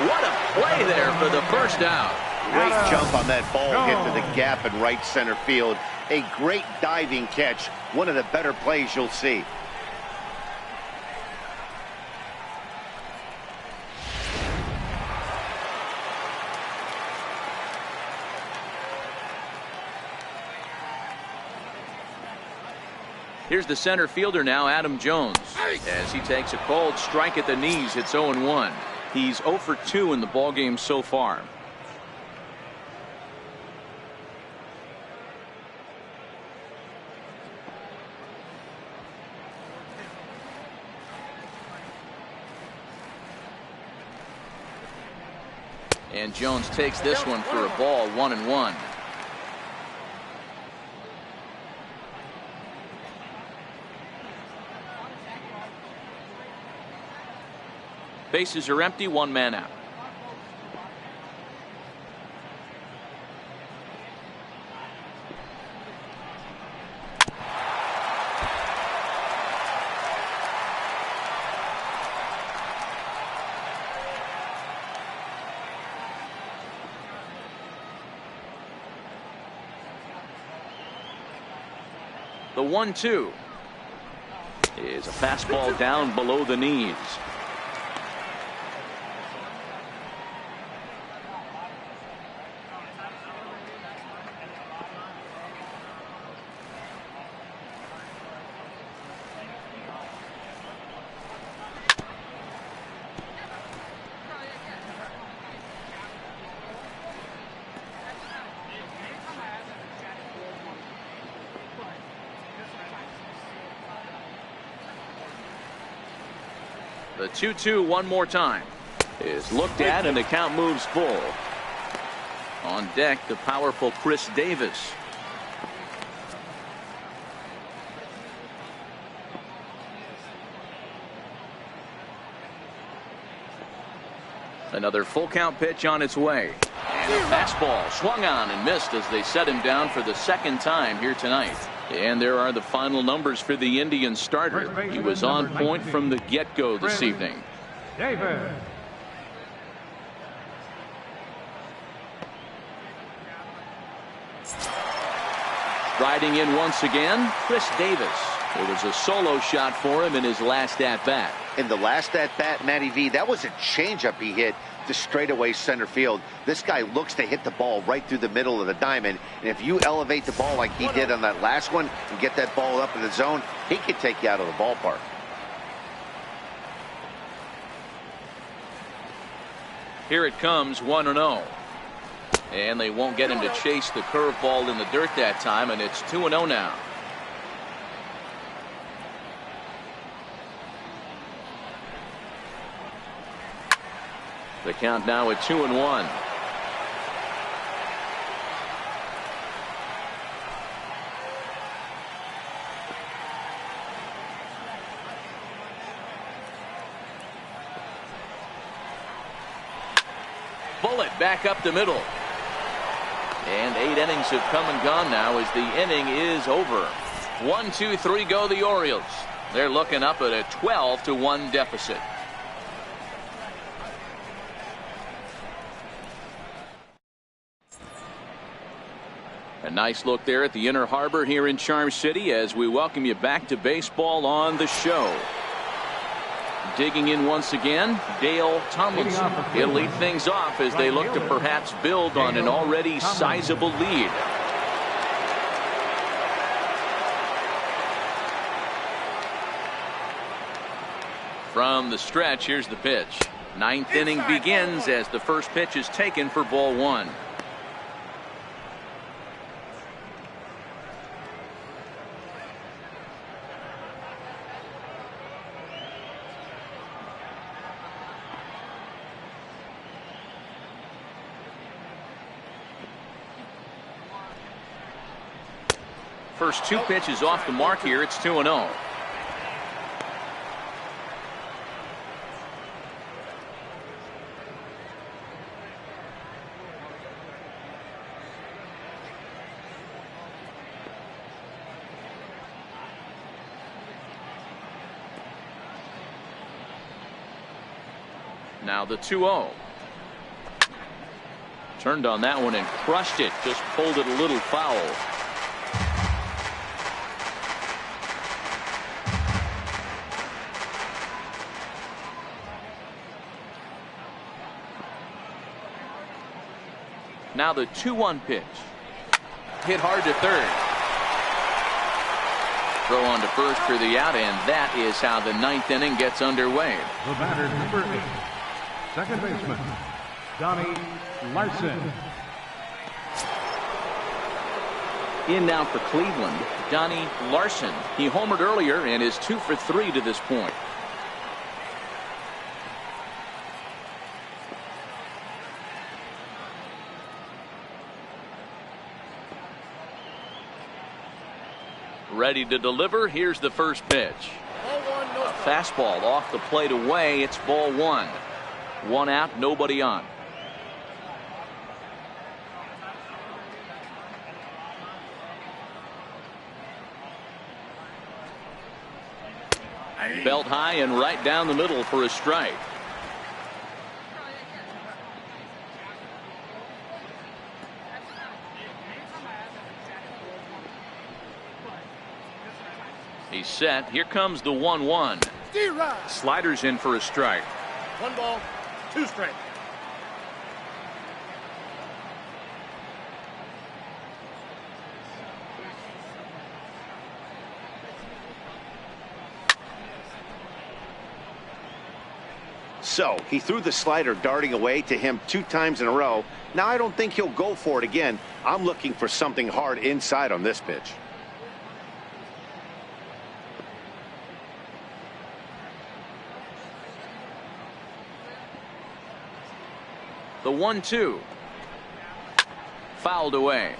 What a play there for the first out. Great jump on that ball. Hit to the gap in right center field. A great diving catch. One of the better plays you'll see. Here's the center fielder now, Adam Jones, as he takes a cold strike at the knees. It's 0-1. He's 0 for 2 in the ballgame so far. And Jones takes this one for a ball, 1-1. Bases are empty, one man out. The 1-2 is a fastball down below the knees. The 2-2 one more time is looked at, and the count moves full. On deck, the powerful Chris Davis. Another full count pitch on its way. And a fastball swung on and missed as they set him down for the second time here tonight. And there are the final numbers for the Indians starter. He was on point from the get-go this evening. Davis. Riding in once again, Chris Davis. It was a solo shot for him in his last at-bat. In the last at-bat, Matty V, that was a changeup he hit to straightaway center field. This guy looks to hit the ball right through the middle of the diamond, and if you elevate the ball like he did on that last one and get that ball up in the zone, he could take you out of the ballpark. Here it comes, 1-0. And they won't get him to chase the curveball in the dirt that time, and it's 2-0 now. The count now at 2-1. Bullet back up the middle. And 8 innings have come and gone now as the inning is over. 1, 2, 3 go the Orioles. They're looking up at a 12-1 deficit. A nice look there at the Inner Harbor here in Charm City as we welcome you back to baseball on the show. Digging in once again, Dale Tomlinson. He'll lead things off as they look to perhaps build on an already sizable lead. From the stretch, here's the pitch. Ninth inning begins as the first pitch is taken for ball 1. First 2 pitches off the mark here. It's 2-0. Now the 2-0. Turned on that one and crushed it. Just pulled it a little foul. Now the 2-1 pitch. Hit hard to third. Throw on to first for the out, and that is how the 9th inning gets underway. The batter, number 8. Second baseman, Donnie Larson. In now for Cleveland, Donnie Larson. He homered earlier and is 2 for 3 to this point. Ready to deliver. Here's the first pitch. A fastball off the plate away. It's ball one. One out, nobody on. Belt high and right down the middle for a strike. He's set. Here comes the 1-1. Sliders in for a strike. 1 ball, 2 strikes. So he threw the slider darting away to him 2 times in a row. Now I don't think he'll go for it again. I'm looking for something hard inside on this pitch. The 1-2. Fouled away.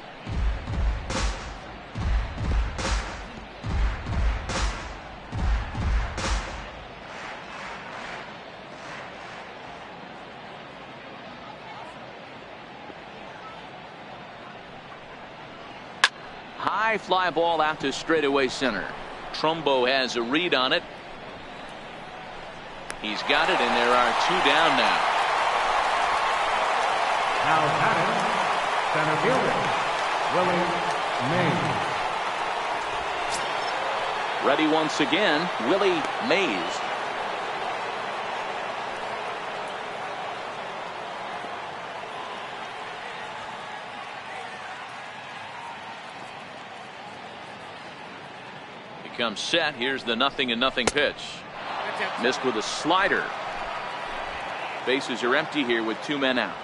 High fly ball out to straightaway center. Trumbo has a read on it. He's got it, and there are 2 down now. Now batting, center fielder, Willie Mays. Ready once again, Willie Mays. He comes set. Here's the 0-0 pitch. Missed with a slider. Bases are empty here with 2 men out.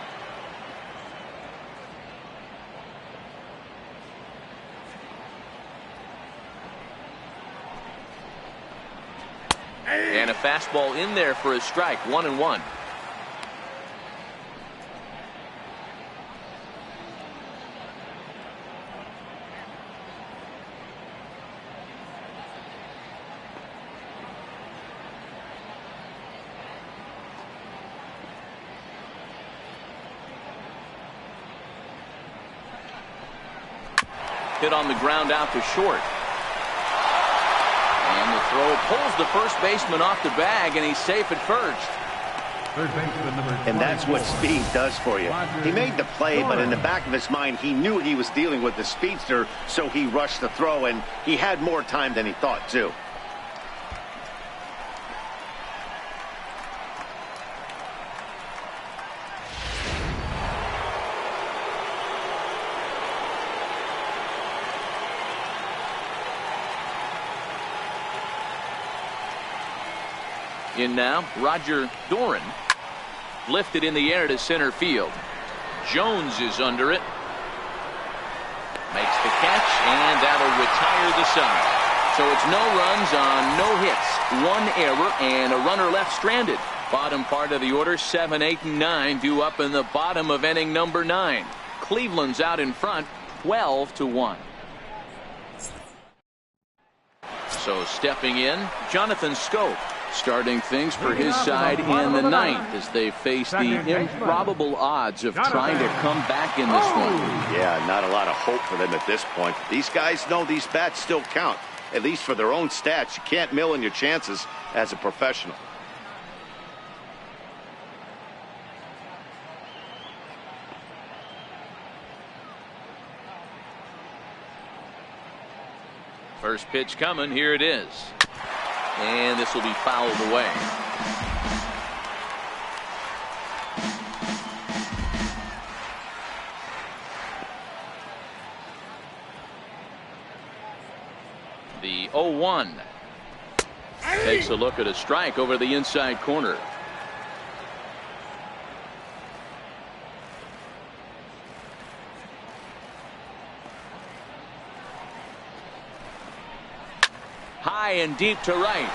And a fastball in there for a strike. 1-1. Hit on the ground out to short. And the throw pulls the first baseman off the bag, and he's safe at first. Third baseman number 24. And that's what speed does for you. He made the play, but in the back of his mind, he knew he was dealing with the speedster, so he rushed the throw, and he had more time than he thought, too. In now, Roger Doran. Lifted in the air to center field. Jones is under it. Makes the catch, and that'll retire the side. So it's no runs on no hits. 1 error and a runner left stranded. Bottom part of the order, 7, 8, and 9 due up in the bottom of inning number 9. Cleveland's out in front, 12-1. So stepping in, Jonathan Scope. Starting things for his side in the 9th as they face the improbable odds of trying to come back in this one. Yeah, not a lot of hope for them at this point. These guys know these bats still count, at least for their own stats. You can't mill in your chances as a professional. First pitch coming. Here it is. And this will be fouled away. The 0-1 takes a look at a strike over the inside corner. High and deep to right.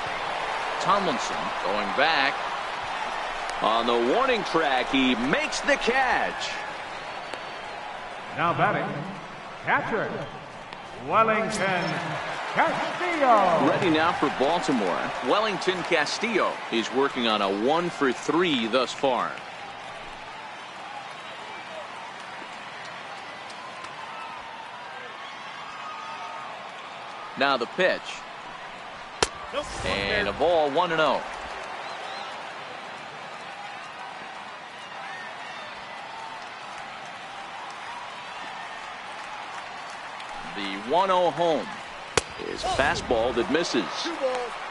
Tomlinson going back. On the warning track, he makes the catch. Now batting, catcher, Wellington Castillo. Ready now for Baltimore. Wellington Castillo. He's working on a 1-for-3 thus far. Now the pitch. And a ball 1-0. The 1-0 home is fastball that misses.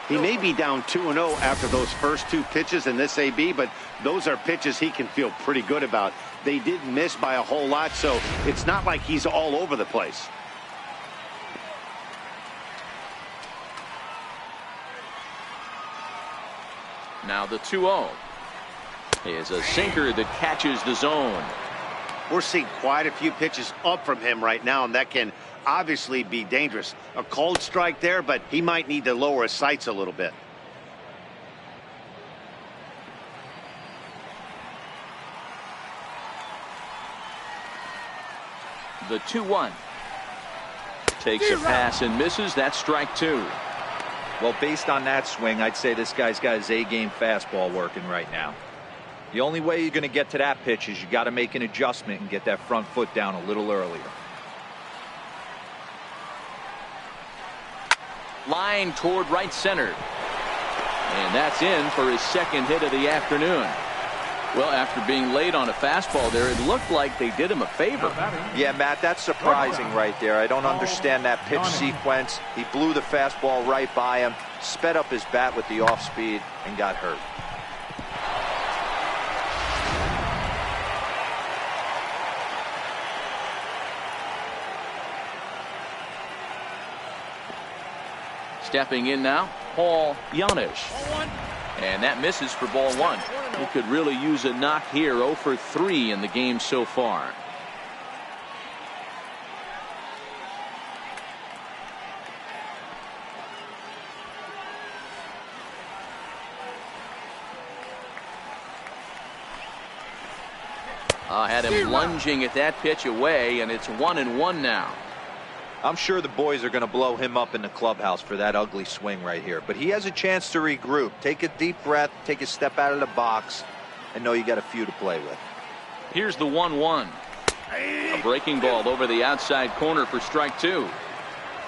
He may be down 2-0 after those first two pitches in this AB, but those are pitches he can feel pretty good about. They did miss by a whole lot, so it's not like he's all over the place. Now the 2-0 is a sinker that catches the zone. We're seeing quite a few pitches up from him right now, and that can obviously be dangerous. A cold strike there, but he might need to lower his sights a little bit. The 2-1 takes a pass and misses. That's strike two. Well, based on that swing, I'd say this guy's got his A-game fastball working right now. The only way you're going to get to that pitch is you got to make an adjustment and get that front foot down a little earlier. Line toward right center. And that's in for his second hit of the afternoon. Well, after being late on a fastball there, it looked like they did him a favor. Yeah, Matt, that's surprising right there. I don't understand that pitch sequence. He blew the fastball right by him, sped up his bat with the off speed, and got hurt. Stepping in now, Paul Yanish. And that misses for ball one. He could really use a knock here. 0 for 3 in the game so far. Had him lunging at that pitch away, and it's 1-1 now. I'm sure the boys are going to blow him up in the clubhouse for that ugly swing right here. But he has a chance to regroup. Take a deep breath, take a step out of the box, and know you got a few to play with. Here's the 1-1. A breaking ball over the outside corner for strike two.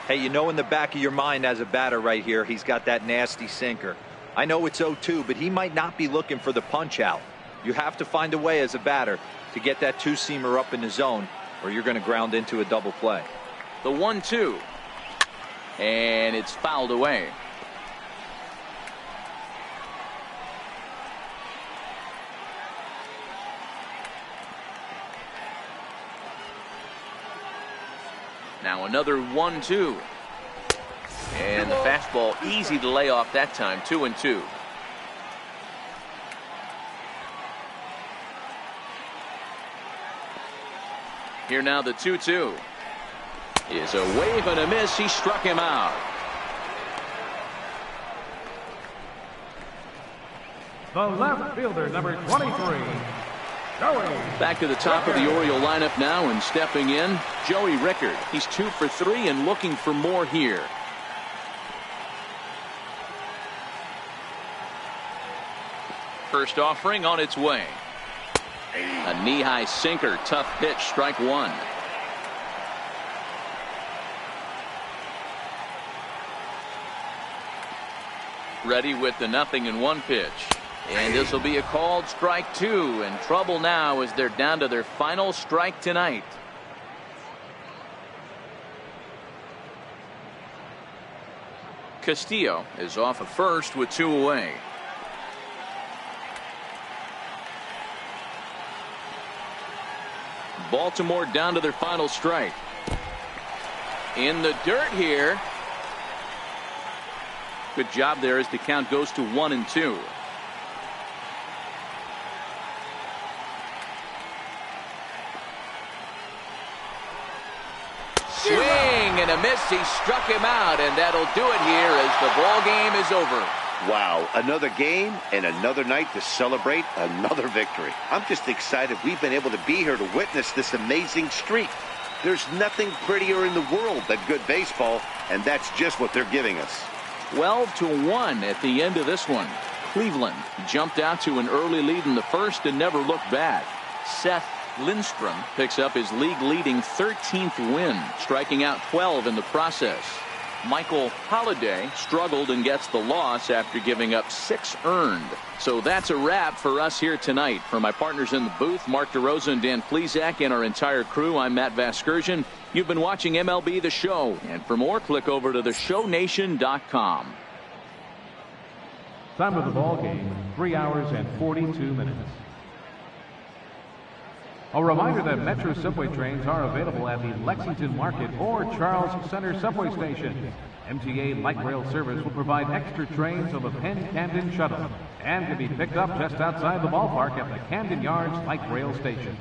Hey, you know in the back of your mind as a batter right here, he's got that nasty sinker. I know it's 0-2, but he might not be looking for the punch out. You have to find a way as a batter to get that two-seamer up in the zone, or you're going to ground into a double play. The 1-2. And it's fouled away. Now another 1-2. And the fastball easy to lay off that time. 2-2. Here now the 2-2. Is a wave and a miss. He struck him out. The left fielder, number 23, Joey. Back to the top of the Oriole lineup now, and stepping in, Joey Rickard. He's 2 for 3 and looking for more here. First offering on its way. A knee-high sinker, tough pitch, strike one. Ready with the 0-1 pitch. And this will be a called strike two. And trouble now as they're down to their final strike tonight. Castillo is off at first with 2 away. Baltimore down to their final strike. In the dirt here. Good job there as the count goes to 1-2. Swing and a miss. He struck him out, and that'll do it here as the ball game is over. Wow, another game and another night to celebrate another victory. I'm just excited we've been able to be here to witness this amazing streak. There's nothing prettier in the world than good baseball, and that's just what they're giving us. 12-1 at the end of this one. Cleveland jumped out to an early lead in the first and never looked back. Seth Lindstrom picks up his league-leading 13th win, striking out 12 in the process. Michael Holliday struggled and gets the loss after giving up 6 earned. So that's a wrap for us here tonight. For my partners in the booth, Mark DeRosa and Dan Plesac, and our entire crew, I'm Matt Vasgersian. You've been watching MLB The Show. And for more, click over to theshownation.com. Time of the ball game, 3 hours and 42 minutes. A reminder that Metro subway trains are available at the Lexington Market or Charles Center subway station. MTA Light Rail service will provide extra trains on the Penn Camden Shuttle and can be picked up just outside the ballpark at the Camden Yards Light Rail Station.